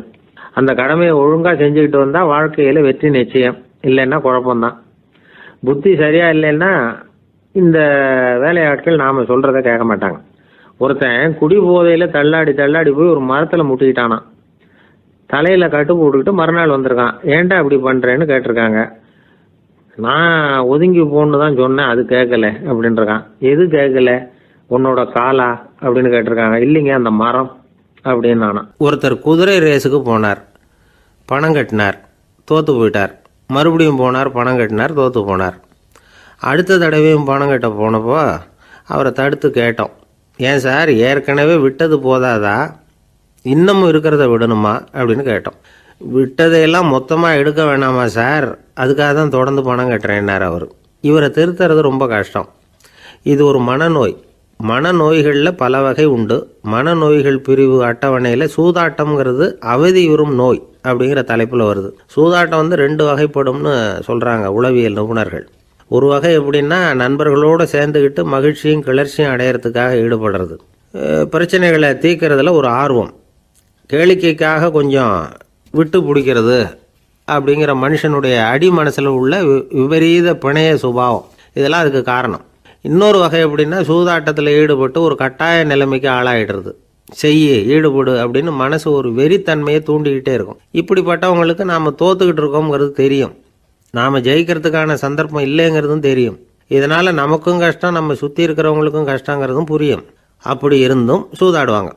அந்த கடமையை ஒழுங்காக செஞ்சுக்கிட்டு வந்தால் வாழ்க்கையில் வெற்றி நிச்சயம், இல்லைன்னா குழப்பம்தான். புத்தி சரியா இல்லைன்னா இந்த வேலையாட்கள் நாம் சொல்கிறத கேட்க மாட்டாங்க. ஒருத்தன் குடி போதையில் தள்ளாடி தள்ளாடி போய் ஒரு மரத்தில் முட்டிக்கிட்டானா, தலையில் கட்டு போட்டுக்கிட்டு மறுநாள் வந்திருக்கான். ஏன்டா இப்படி பண்ணுறேன்னு கேட்டிருக்காங்க. நான் ஒதுங்கி போன்னு தான் சொன்னேன், அது கேட்கல அப்படின்ட்டுருக்கான். எது கேட்கல? உன்னோட காலா அப்படின்னு கேட்டிருக்காங்க. இல்லைங்க அந்த மரம் அப்படின்னு நானா. ஒருத்தர் குதிரை ரேஸுக்கு போனார், பணம் கட்டினார், தோற்று போயிட்டார். மறுபடியும் போனார், பணம் கட்டினார், தோற்று போனார். அடுத்த தடவையும் பணம் கட்ட போனப்போ அவரை தடுத்து கேட்டோம், ஏன் சார் ஏற்கனவே விட்டது போதாதா, இன்னமும் இருக்கிறத விடணுமா அப்படின்னு கேட்டோம். விட்டதையெல்லாம் மொத்தமாக எடுக்க வேணாமா சார், அதுக்காக தான் தொடர்ந்து பணம் கட்டுறேன்னார் அவர். இவரை திருத்துறது ரொம்ப கஷ்டம். இது ஒரு மனநோய். மனநோய்களில் பல வகை உண்டு. மனநோய்கள் பிரிவு அட்டவணையில் சூதாட்டம்ங்கிறது அவதியுறும் நோய் அப்படிங்கிற தலைப்பில் வருது. சூதாட்டம் 2 வகைப்படும்னு சொல்கிறாங்க உளவியல் நிபுணர்கள். ஒரு வகை எப்படின்னா, நண்பர்களோடு சேர்ந்துக்கிட்டு மகிழ்ச்சியும் கிளர்ச்சியும் அடையிறதுக்காக ஈடுபடுறது, பிரச்சனைகளை தீர்க்கறதுல ஒரு ஆர்வம், கேளிக்கைக்காக கொஞ்சம் விட்டு பிடிக்கிறது அப்படிங்கிற மனுஷனுடைய அடி மனசில் உள்ள விபரீத பிணைய சுபாவம், இதெல்லாம் அதுக்கு காரணம். இன்னொரு வகை எப்படின்னா, சூதாட்டத்தில் ஈடுபட்டு ஒரு கட்டாய நிலைமைக்கு ஆளாயிடுறது, ஈடுபடு அப்படின்னு மனசு ஒரு வெறித்தன்மையை தூண்டிக்கிட்டே இருக்கும். இப்படிப்பட்டவங்களுக்கு நாம் தோத்துக்கிட்டு இருக்கோங்கிறது தெரியும், நாம் ஜெயிக்கிறதுக்கான சந்தர்ப்பம் இல்லைங்கிறதும் தெரியும். இதனால் நமக்கும் கஷ்டம், நம்ம சுற்றி இருக்கிறவங்களுக்கும் கஷ்டங்கிறதும் புரியும். அப்படி இருந்தும் சூதாடுவாங்க.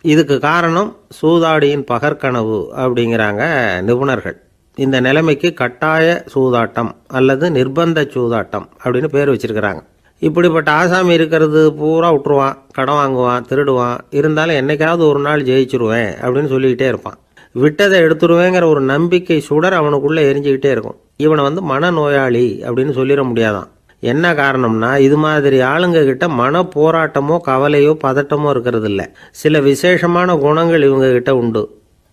இதுக்கு காரணம் சூதாடியின் பகற்கனவு அப்படிங்கிறாங்க நிபுணர்கள். இந்த நிலைமைக்கு கட்டாய சூதாட்டம் அல்லது நிர்பந்த சூதாட்டம் அப்படின்னு பேர் வச்சிருக்கிறாங்க. இப்படிப்பட்ட ஆசாமி இருக்கிறது பூரா விட்டுருவான், கடன் வாங்குவான், திருடுவான். இருந்தாலும் என்னைக்காவது ஒரு நாள் ஜெயிச்சிருவேன் அப்படின்னு சொல்லிக்கிட்டே இருப்பான். விட்டதை எடுத்துருவேங்கிற ஒரு நம்பிக்கை சுடர் அவனுக்குள்ளே எரிஞ்சுக்கிட்டே இருக்கும். இவனை மனநோயாளி அப்படின்னு சொல்லிட முடியாதான். என்ன காரணம்னா, இது மாதிரி ஆளுங்க கிட்ட மன போராட்டமோ கவலையோ பதட்டமோ இருக்கிறது இல்லை. சில விசேஷமான குணங்கள் இவங்க கிட்ட உண்டு.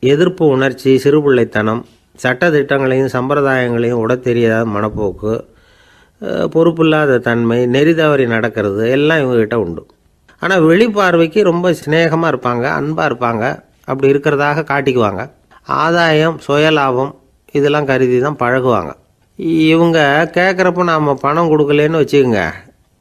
எதிர்ப்பு உணர்ச்சி, சிறுபிள்ளைத்தனம், சட்ட திட்டங்களையும் சம்பிரதாயங்களையும் உட தெரியாத மனப்போக்கு, பொறுப்பில்லாத தன்மை, நெறி தவறி நடக்கிறது எல்லாம் இவங்ககிட்ட உண்டு. ஆனால் வெளிப்பார்வைக்கு ரொம்ப சிநேகமாக இருப்பாங்க, அன்பாக இருப்பாங்க. அப்படி இருக்கிறதாக காட்டிக்குவாங்க. ஆதாயம், சுயலாபம் இதெல்லாம் கருதி தான் பழகுவாங்க. இவங்க கேட்குறப்ப நாம் பணம் கொடுக்கலன்னு வச்சுக்கோங்க,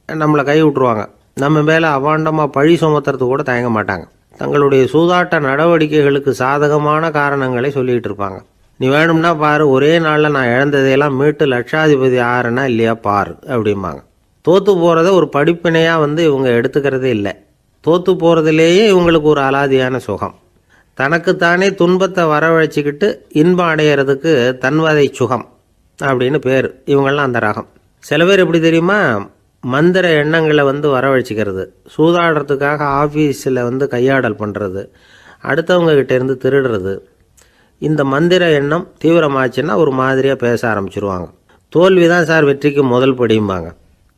நம்மளை கை விட்டுருவாங்க. நம்ம மேலே அபாண்டமாக பழி சுமத்துறது கூட தயங்க மாட்டாங்க. தங்களுடைய சூதாட்ட நடவடிக்கைகளுக்கு சாதகமான காரணங்களை சொல்லிகிட்டு இருப்பாங்க. நீ வேணும்னா பாரு, ஒரே நாளில் நான் இழந்ததையெல்லாம் மீட்டு லட்சாதிபதி ஆறேன்னா இல்லையா பாரு அப்படிம்பாங்க. தோற்று போகிறத ஒரு படிப்பினையாக இவங்க எடுத்துக்கிறதே இல்லை. தோற்று போகிறதுலேயே இவங்களுக்கு ஒரு அலாதியான சுகம். தனக்குத்தானே துன்பத்தை வரவழைச்சிக்கிட்டு இன்பம் அடையிறதுக்கு தன்வதை சுகம் அப்படின்னு பேர். இவங்கெல்லாம் அந்த ரகம். சில பேர் எப்படி தெரியுமா, மந்திர எண்ணங்களை வரவழைச்சிக்கிறது, சூதாடுறதுக்காக ஆஃபீஸில் கையாடல் பண்ணுறது, அடுத்தவங்க கிட்ட இருந்து திருடுறது. இந்த மந்திர எண்ணம் தீவிரமாச்சுன்னா ஒரு மாதிரியாக பேச ஆரம்பிச்சிருவாங்க. தோல்வி தான் சார் வெற்றிக்கு முதல் படியும்பாங்க.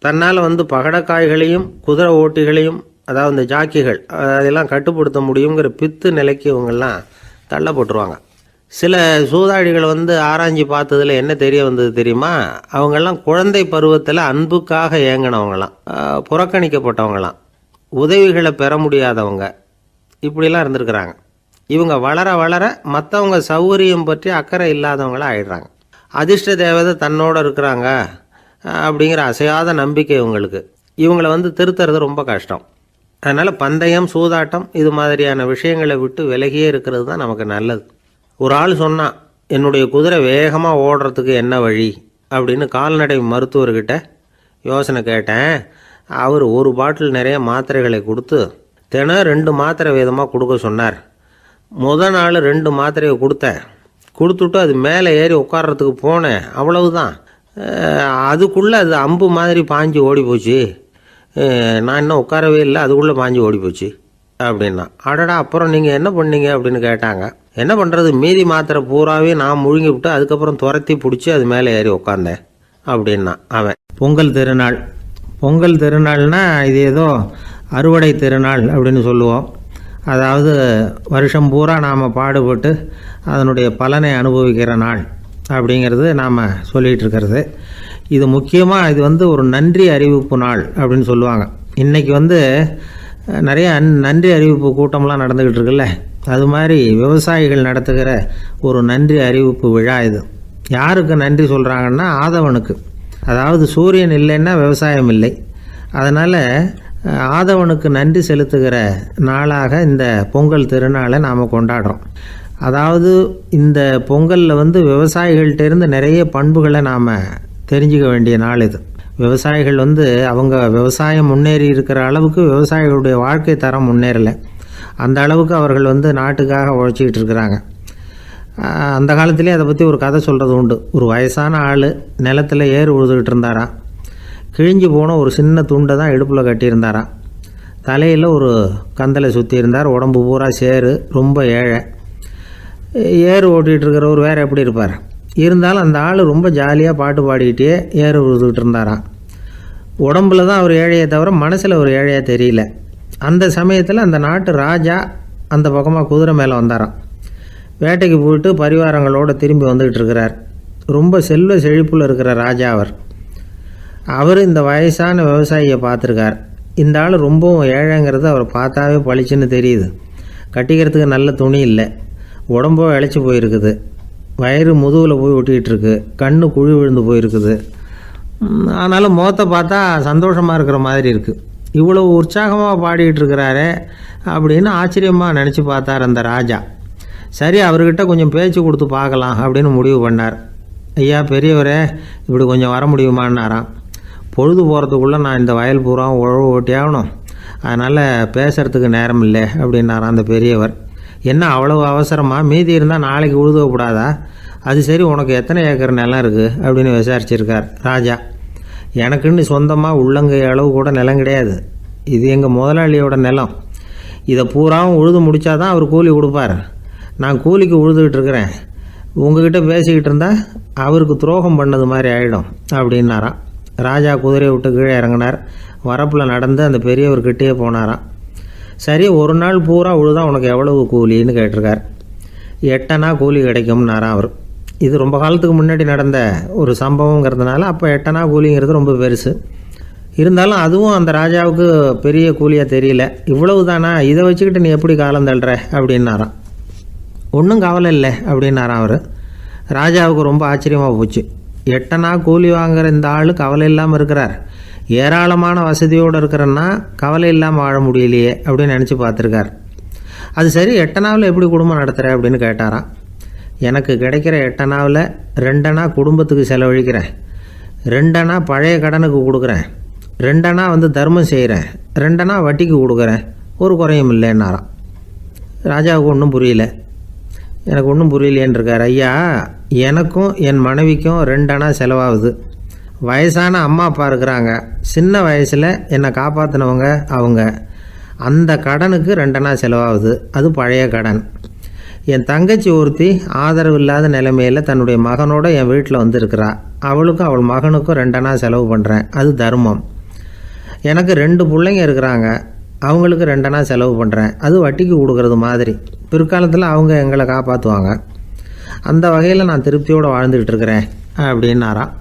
தன்னால் பகடக்காய்களையும் குதிரை ஓட்டிகளையும், அதாவது இந்த ஜாக்கிகள், அதெல்லாம் கட்டுப்படுத்த முடியுங்கிற பித்து நிலைக்கு இவங்கெல்லாம் தள்ளப்பட்டுருவாங்க. சில சூதாடிகள் ஆராய்ச்சி பார்த்ததில் என்ன தெரிய வந்தது தெரியுமா? அவங்கெல்லாம் குழந்தை பருவத்தில் அன்புக்காக ஏங்கினவங்களாம், புறக்கணிக்கப்பட்டவங்களாம், உதவிகளை பெற முடியாதவங்க, இப்படிலாம் இருந்திருக்கிறாங்க. இவங்க வளர வளர மற்றவங்க சௌகரியம் பற்றி அக்கறை இல்லாதவங்களாக ஆயிடுறாங்க. அதிர்ஷ்ட தேவதை தன்னோடு இருக்கிறாங்க அப்படிங்கிற அசையாத நம்பிக்கை இவங்களுக்கு. இவங்களை திருத்துறது ரொம்ப கஷ்டம். அதனால் பந்தயம், சூதாட்டம் இது மாதிரியான விஷயங்களை விட்டு விலகியே இருக்கிறது தான் நமக்கு நல்லது. ஒரு ஆள் சொன்னான், என்னுடைய குதிரை வேகமாக ஓடுறதுக்கு என்ன வழி அப்படின்னு கால்நடை மருத்துவர்கிட்ட யோசனை கேட்டேன். அவர் ஒரு பாட்டில் நிறைய மாத்திரைகளை கொடுத்து தினம் 2 மாத்திரை வீதமாக கொடுக்க சொன்னார். முதல் நாள் 2 மாத்திரையை கொடுத்துட்டு அது மேலே ஏறி உட்கார்றதுக்கு போனேன். அவ்வளவுதான். அதுக்குள்ளே அது அம்பு மாதிரி பாஞ்சு ஓடி போச்சு. நான் இன்னும் உட்காரவே இல்லை, அதுக்குள்ளே பாஞ்சு ஓடி போச்சு அப்படின்னா. அடடா, அப்புறம் நீங்கள் என்ன பண்ணீங்க அப்படின்னு கேட்டாங்க. என்ன பண்ணுறது, மீதி மாத்திரை பூராவே நான் முழுங்கி விட்டு அதுக்கப்புறம் துரத்தி பிடிச்சி அது மேலே ஏறி உட்காந்தேன் அப்படின்னா அவன். பொங்கல் திருநாள்னா இது ஏதோ அறுவடை திருநாள் அப்படின்னு சொல்லுவோம். அதாவது வருஷம் பூரா நாம் பாடுபட்டு அதனுடைய பலனை அனுபவிக்கிற நாள் அப்படிங்கிறது நாம் சொல்லிகிட்டு இருக்கிறது. இது முக்கியமாக இது ஒரு நன்றி அறிவிப்பு நாள் அப்படின்னு சொல்லுவாங்க. இன்றைக்கி நிறைய நன்றி அறிவிப்பு கூட்டம்லாம் நடந்துக்கிட்டு இருக்குல்ல, அது மாதிரி விவசாயிகள் நடத்துகிற ஒரு நன்றி அறிவிப்பு விழா இது. யாருக்கு நன்றி சொல்கிறாங்கன்னா ஆதவனுக்கு. அதாவது சூரியன் இல்லைன்னா விவசாயம் இல்லை. அதனால் ஆதவனுக்கு நன்றி செலுத்துகிற நாளாக இந்த பொங்கல் திருநாளை நாம் கொண்டாடுறோம். அதாவது இந்த பொங்கலில் விவசாயிகள்கிட்டேருந்து நிறைய பண்புகளை நாம் தெரிஞ்சுக்க வேண்டிய நாள் இது. விவசாயிகள் அவங்க விவசாயம் முன்னேறி இருக்கிற அளவுக்கு விவசாயிகளுடைய வாழ்க்கை தரம் முன்னேறலை. அந்த அளவுக்கு அவர்கள் நாட்டுக்காக உழைச்சிக்கிட்டு இருக்கிறாங்க. அந்த காலத்திலே அதை பற்றி ஒரு கதை சொல்கிறது உண்டு. ஒரு வயசான ஆள் நிலத்தில் ஏறு உழுதுகிட்டு இருந்தாராம். கிழிஞ்சு போன ஒரு சின்ன துண்டை தான் இடுப்பில் கட்டியிருந்தாராம். தலையில் ஒரு கந்தலை சுற்றி இருந்தார். உடம்பு பூரா சேரு, ரொம்ப ஏழை. ஏறு ஓட்டிகிட்டு இருக்கிறவர் வேறு எப்படி இருப்பார்? இருந்தாலும் அந்த ஆள் ரொம்ப ஜாலியாக பாட்டு பாடிக்கிட்டே ஏறு உழுதுகிட்டு இருந்தாராம். உடம்புல தான் அவர் ஏழையை தவிர மனசில் ஒரு ஏழையாக தெரியல. அந்த சமயத்தில் அந்த நாட்டு ராஜா அந்த பக்கமாக குதிரை மேலே வந்தாராம். வேட்டைக்கு போயிட்டு பரிவாரங்களோடு திரும்பி வந்துக்கிட்டு இருக்கிறார். ரொம்ப செல்வ செழிப்பில் இருக்கிற ராஜா அவர் இந்த வயசான விவசாயியை பார்த்துருக்கார். இந்த ஆள் ரொம்பவும் ஏழைங்கிறது அவர் பார்த்தாவே பளிச்சுன்னு தெரியுது. கட்டிக்கிறதுக்கு நல்ல துணி இல்லை, உடம்போ இழைச்சி போயிருக்குது, வயிறு முதுகில் போய் ஒட்டிக்கிட்டு இருக்கு, கண்ணு குழி விழுந்து போயிருக்குது. ஆனாலும் முகத்தை பார்த்தா சந்தோஷமாக இருக்கிற மாதிரி இருக்குது. இவ்வளோ உற்சாகமாக பாடிக்கிட்டு இருக்கிறாரே அப்படின்னு ஆச்சரியமாக நினச்சி பார்த்தார் அந்த ராஜா. சரி, அவர்கிட்ட கொஞ்சம் பேச்சு கொடுத்து பார்க்கலாம் அப்படின்னு முடிவு பண்ணார். ஐயா பெரியவரே, இப்படி கொஞ்சம் வர முடியுமான்னாராம். பொழுது போகிறதுக்குள்ளே நான் இந்த வயல் பூரா உழவு ஓட்டி ஆகணும், அதனால் பேசுகிறதுக்கு நேரம் இல்லை அப்படின்னாராம் அந்த பெரியவர். என்ன அவ்வளவு அவசரமாக? மீதி இருந்தால் நாளைக்கு உழுதக்கூடாதா? அது சரி, உனக்கு எத்தனை ஏக்கர் நிலம் இருக்குது அப்படின்னு விசாரிச்சிருக்கார் ராஜா. எனக்குன்னு சொந்தமாக உள்ளங்கை அளவு கூட நிலம் கிடையாது. இது எங்கள் முதலாளியோட நிலம். இதை பூராவும் உழுது முடித்தா தான் அவர் கூலி கொடுப்பார். நான் கூலிக்கு உழுதுகிட்டு இருக்கிறேன். உங்ககிட்ட பேசிக்கிட்டு இருந்தால் அவருக்கு துரோகம் பண்ணது மாதிரி ஆகிடும் அப்படின்னாராம். ராஜா குதிரையை விட்டு கீழே இறங்கினார். வரப்பில் நடந்து அந்த பெரியவர்கிட்டே போனாராம். சரி, ஒரு நாள் பூரா உழுதா உனக்கு எவ்வளவு கூலின்னு கேட்டிருக்கார். 8 அணா கூலி கிடைக்கும்னாராம் அவர். இது ரொம்ப காலத்துக்கு முன்னாடி நடந்த ஒரு சம்பவங்கிறதுனால அப்போ 8 அணா கூலிங்கிறது ரொம்ப பெருசு. இருந்தாலும் அதுவும் அந்த ராஜாவுக்கு பெரிய கூலியாக தெரியல. இவ்வளவு தானா, இதை வச்சுக்கிட்டு நீ எப்படி காலம் தள்ளுற அப்படின்னாராம். ஒன்றும் கவலை இல்லை அப்படின்னாராம் அவர். ராஜாவுக்கு ரொம்ப ஆச்சரியமாக போச்சு. 8 அணா கூலி வாங்குகிற இந்த ஆள் கவலை இல்லாமல் இருக்கிறார், ஏராளமான வசதியோடு இருக்கிறன்னா கவலை இல்லாமல் வாழ முடியலையே அப்படின்னு நினச்சி பார்த்துருக்கார். அது சரி, 8 அணாவில் எப்படி குடும்பம் நடத்துகிற அப்படின்னு கேட்டாராம். எனக்கு கிடைக்கிற 8 அணாவில் 2 அணா குடும்பத்துக்கு செலவழிக்கிறேன், 2 அணா பழைய கடனுக்கு கொடுக்குறேன், 2 அணா தர்மம் செய்கிறேன், 2 அணா வட்டிக்கு கொடுக்குறேன், ஒரு குறையும் இல்லைன்னாராம். ராஜாவுக்கு ஒன்றும் புரியல. எனக்கு ஒன்றும் புரியலேன்னு இருக்கார். ஐயா, எனக்கும் என் மனைவிக்கும் 2 அணா செலவாகுது. வயசான அம்மா அப்பா இருக்கிறாங்க, சின்ன வயசில் என்னை காப்பாற்றினவங்க அவங்க. அந்த கடனுக்கு 2 அணா செலவாகுது, அது பழைய கடன். என் தங்கச்சி ஒருத்தி ஆதரவு இல்லாத நிலைமையில் தன்னுடைய மகனோட என் வீட்டில் வந்துருக்கிறா. அவளுக்கும் அவள் மகனுக்கும் 2 அணா செலவு பண்ணுறேன், அது தர்மம். எனக்கு 2 பிள்ளைங்க இருக்கிறாங்க, அவங்களுக்கு 2 அணா செலவு பண்ணுறேன், அது வட்டிக்கு கொடுக்கறது மாதிரி. பிற்காலத்தில் அவங்க எங்களை காப்பாற்றுவாங்க. அந்த வகையில் நான் திருப்தியோடு வாழ்ந்துக்கிட்டு இருக்கிறேன் அப்படின்னாராம்.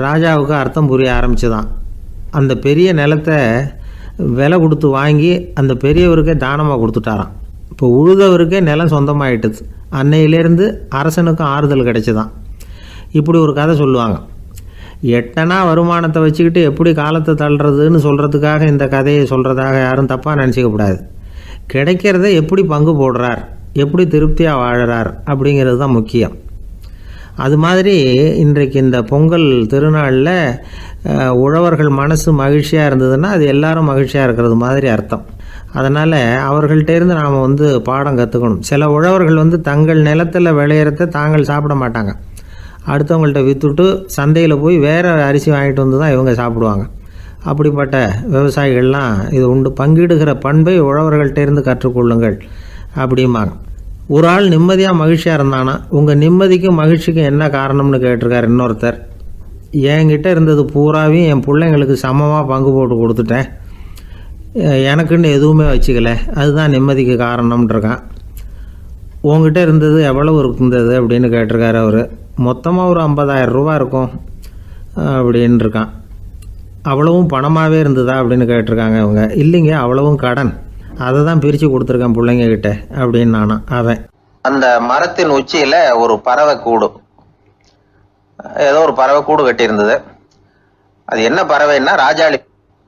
ராஜாவுக்கு அர்த்தம் புரிய ஆரம்பிச்சுதான். அந்த பெரிய நிலத்தை விலை கொடுத்து வாங்கி அந்த பெரியவருக்கே தானமாக கொடுத்துட்டாராம். இப்போ உழுதவருக்கே நிலம் சொந்தமாயிட்டுது. அன்னையிலேருந்து அரசனுக்கும் ஆறுதல் கிடைச்சிதான். இப்படி ஒரு கதை சொல்லுவாங்க. 8 அணா வருமானத்தை வச்சுக்கிட்டு எப்படி காலத்தை தள்ளுறதுன்னு சொல்கிறதுக்காக இந்த கதையை சொல்கிறதாக யாரும் தப்பாக நினச்சிக்கக்கூடாது. கிடைக்கிறத எப்படி பங்கு போடுறார், எப்படி திருப்தியாக வாழறார் அப்படிங்கிறது தான் முக்கியம். அது மாதிரி இன்றைக்கு இந்த பொங்கல் திருநாளில் உழவர்கள் மனசு மகிழ்ச்சியாக இருந்ததுன்னா அது எல்லாரும் மகிழ்ச்சியாக இருக்கிறது மாதிரி அர்த்தம். அதனால் அவர்கள்ட்டேருந்து நாம் பாடம் கற்றுக்கணும். சில உழவர்கள் தங்கள் நிலத்தில் விளையிறத தாங்கள் சாப்பிட மாட்டாங்க, அடுத்தவங்கள்ட்ட விற்றுட்டு சந்தையில் போய் வேறு அரிசி வாங்கிட்டு வந்து தான் இவங்க சாப்பிடுவாங்க. அப்படிப்பட்ட விவசாயிகள்லாம் இது உண்டு. பங்கிடுகிற பண்பை உழவர்கள்ட்டேருந்து கற்றுக்கொள்ளுங்கள் அப்படிம்பாங்க. ஒரு ஆள் நிம்மதியாக மகிழ்ச்சியாக இருந்தானா, உங்கள் நிம்மதிக்கும் மகிழ்ச்சிக்கும் என்ன காரணம்னு கேட்டிருக்கார் இன்னொருத்தர். என்கிட்ட இருந்தது பூராவையும் என் பிள்ளைங்களுக்கு சமமாக பங்கு போட்டு கொடுத்துட்டேன், எனக்குன்னு எதுவுமே வச்சுக்கல, அதுதான் நிம்மதிக்கு காரணம்ன்றிருக்கான். உங்ககிட்ட இருந்தது எவ்வளவு இருந்தது அப்படின்னு கேட்டிருக்காரு அவர். மொத்தமாக ஒரு 50,000 ரூபா இருக்கும் அப்படின்னு இருக்கான். அவ்வளவும் பணமாகவே இருந்ததா அப்படின்னு கேட்டிருக்காங்க இவங்க. இல்லைங்க, அவ்வளவும் கடன், அதை தான் பிரித்து கொடுத்துருக்கேன் பிள்ளைங்க கிட்ட அப்படின்னு நானா. அவன் அந்த மரத்தின் உச்சியில ஒரு பறவை கூடு, ஏதோ ஒரு பறவை கூடு கட்டியிருந்தது. அது என்ன பறவைன்னா ராஜாளி.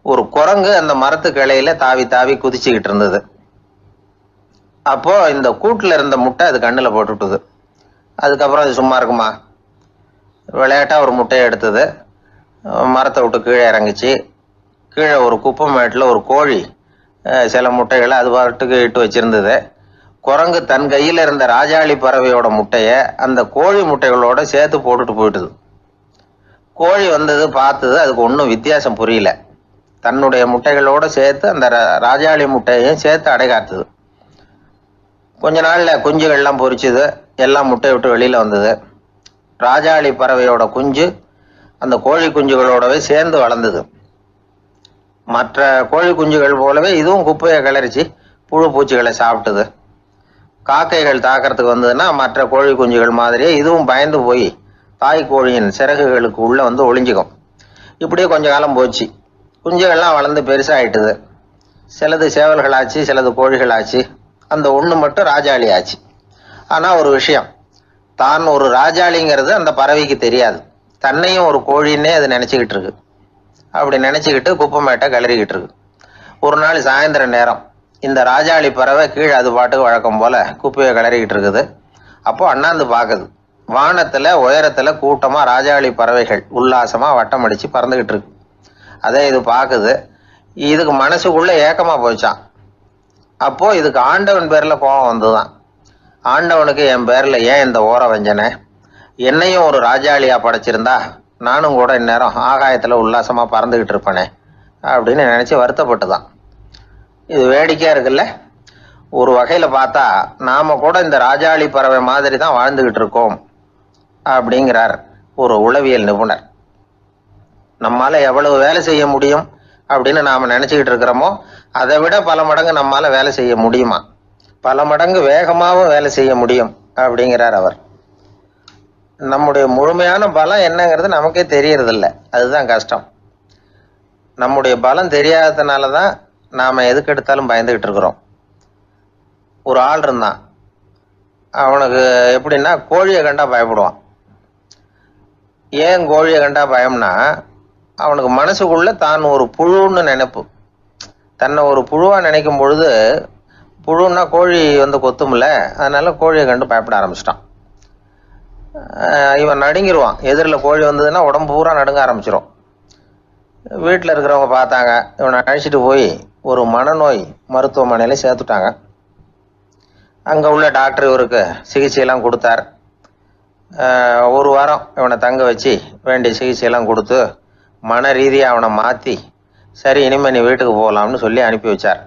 ஒரு குரங்கு அந்த மரத்து கிளையில தாவி தாவி குதிச்சுக்கிட்டு இருந்தது. அப்போ இந்த கூட்டுல இருந்த முட்டை அது கண்ணுல போட்டுட்டுது. அதுக்கப்புறம் அது சும்மா இருக்குமா, விளையாட்டா ஒரு முட்டையை எடுத்தது, மரத்தை விட்டு கீழே இறங்குச்சு. கீழே ஒரு குப்பை மேட்டில் ஒரு கோழி சில முட்டைகளை அது பாட்டுக்கு இட்டு வச்சிருந்தது. குரங்கு தன் கையில் இருந்த ராஜாளி பறவையோட முட்டையை அந்த கோழி முட்டைகளோட சேர்த்து போட்டுட்டு போயிட்டுது. கோழி வந்தது, பார்த்தது, அதுக்கு ஒன்றும் வித்தியாசம் புரியல. தன்னுடைய முட்டைகளோட சேர்த்து அந்த ராஜாளி முட்டையையும் சேர்த்து அடைகாத்துது. கொஞ்ச நாள்ல குஞ்சுகள்லாம் பொரிச்சுது, எல்லாம் முட்டையை விட்டு வெளியில வந்தது. ராஜாளி பறவையோட குஞ்சு அந்த கோழி குஞ்சுகளோடவே சேர்ந்து வளர்ந்தது. மற்ற கோழி குஞ்சுகள் போலவே இதுவும் குப்பையை கிளறிச்சு புழு பூச்சிகளை சாப்பிட்டுது. காக்கைகள் தாக்கிறதுக்கு வந்ததுன்னா மற்ற கோழி குஞ்சுகள் மாதிரியே இதுவும் பயந்து போய் தாய் கோழியின் சிறகுகளுக்கு உள்ள ஒளிஞ்சுக்கும். இப்படியே கொஞ்ச காலம் போச்சு. குஞ்சுகள்லாம் வளர்ந்து பெருசாயிட்டுது. சிலது சேவல்களாச்சு, சிலது கோழிகளாச்சு. அந்த ஒண்ணு மட்டும் ராஜாளி ஆச்சு. ஆனா ஒரு விஷயம், தான் ஒரு ராஜாளிங்கிறது அந்த பறவைக்கு தெரியாது. தன்னையும் ஒரு கோழின்னே அது நினைச்சுக்கிட்டு இருக்கு. அப்படி நினைச்சுக்கிட்டு குப்பை மேட்டை கிளறிக்கிட்டு இருக்கு. ஒரு நாள் சாயந்தர நேரம் இந்த ராஜாளி பறவை கீழே அது பாட்டுக்கு வழக்கம் போல குப்பையை கிளறிக்கிட்டு இருக்குது. அப்போ அண்ணாந்து பாக்குது. வானத்துல உயரத்துல கூட்டமா ராஜாளி பறவைகள் உல்லாசமா வட்டம் அடிச்சு பறந்துகிட்டு இருக்கு. அதே இது பாக்குது. இதுக்கு மனசுக்குள்ள ஏக்கமா போச்சான். அப்போ இதுக்கு ஆண்டவன் பேர்ல கோபம் வந்துதான். ஆண்டவனுக்கு என் பேர்ல ஏன் இந்த ஓர வஞ்சனை, என்னையும் ஒரு ராஜாளியா படைச்சிருந்தா நானும் கூட இந்நேரம் ஆகாயத்துல உல்லாசமா பறந்துகிட்டு இருப்பேனே அப்படின்னு நினைச்சு வருத்தப்பட்டுதான். இது வேடிக்கையா இருக்குல்ல. ஒரு வகையில பார்த்தா நாம கூட இந்த ராஜாளி பறவை மாதிரி தான் வாழ்ந்துகிட்டு இருக்கோம் அப்படிங்கிறார் ஒரு உளவியல் நிபுணர். நம்மால எவ்வளவு வேலை செய்ய முடியும் அப்படின்னு நாம நினைச்சுக்கிட்டு இருக்கிறோமோ அதை விட பல மடங்கு நம்மால வேலை செய்ய முடியுமா, பல மடங்கு வேகமாகவும் வேலை செய்ய முடியும் அப்படிங்கிறார் அவர். நம்முடைய முழுமையான பலம் என்னங்கிறது நமக்கே தெரியறதில்ல, அதுதான் கஷ்டம். நம்முடைய பலம் தெரியாததுனாலதான் நாம எதுக்கு எடுத்தாலும் பயந்துகிட்டு இருக்கிறோம். ஒரு ஆள் இருந்தான், அவனுக்கு எப்படின்னா கோழியை கண்டா பயப்படுவான். ஏன் கோழியை கண்டா பயம்னா, அவனுக்கு மனசுக்குள்ள தான் ஒரு புழுன்னு நினைப்பு. தன்னை ஒரு புழுவா நினைக்கும் பொழுது, புழுன்னா கோழி கொத்தும்ல, அதனால கோழியை கண்டு பயப்பட ஆரம்பிச்சிட்டான். இவன் நடுங்கிடுவான். எதிரில் கோழி வந்ததுன்னா உடம்பு பூரா நடுங்க ஆரம்பிச்சிடும். வீட்டில் இருக்கிறவங்க பார்த்தாங்க. இவனை அழைச்சிட்டு போய் ஒரு மனநோய் மருத்துவமனையில சேர்த்துட்டாங்க. அங்க உள்ள டாக்டர் இவருக்கு சிகிச்சையெல்லாம் கொடுத்தார். ஒரு வாரம் இவனை தங்க வச்சு வேண்டிய சிகிச்சையெல்லாம் கொடுத்து மன ரீதியாக அவனை மாற்றி, சரி இனிமேல் நீ வீட்டுக்கு போகலாம்னு சொல்லி அனுப்பி வச்சார்.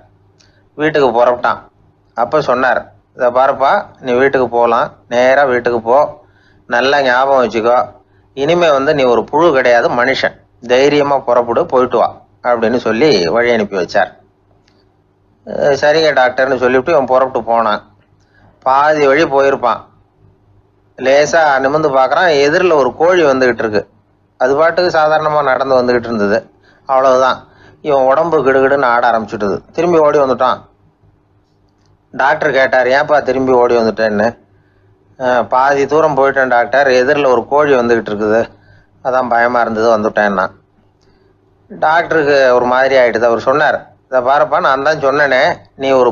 வீட்டுக்கு புறப்பட்டான். அப்போ சொன்னார், இதை பாருப்பா, நீ வீட்டுக்கு போகலாம், நேராக வீட்டுக்கு போ, நல்லா ஞாபகம் வச்சுக்கோ, இனிமே நீ ஒரு புழு கிடையாது, மனுஷன், தைரியமாக புறப்படு, போயிட்டு வா அப்படின்னு சொல்லி வழி அனுப்பி வச்சார். சரிங்க டாக்டர்னு சொல்லிவிட்டு இவன் புறப்பட்டு போனான். பாதி வழி போயிருப்பான். லேசாக நிமிர்ந்து பார்க்குறான், எதிரில் ஒரு கோழி வந்துக்கிட்டு இருக்கு. அது பாட்டுக்கு சாதாரணமாக நடந்து வந்துக்கிட்டு இருந்தது. அவ்வளவுதான், இவன் உடம்பு கிடுகிடுன்னு ஆட ஆரம்பிச்சுட்டுது. திரும்பி ஓடி வந்துட்டான். டாக்டர் கேட்டார், ஏன்ப்பா திரும்பி ஓடி வந்துட்டேன்னு. பாதி தூரம் போயிட்டேன் டாக்டர், எதிரில் ஒரு கோழி வந்துக்கிட்டு இருக்குது, அதான் பயமாக இருந்தது, வந்துட்டேன்னா. டாக்டருக்கு ஒரு மாதிரி ஆகிடுது. அவர் சொன்னார், இதை பாருப்பா, நான் தான் சொன்னேனே, நீ ஒரு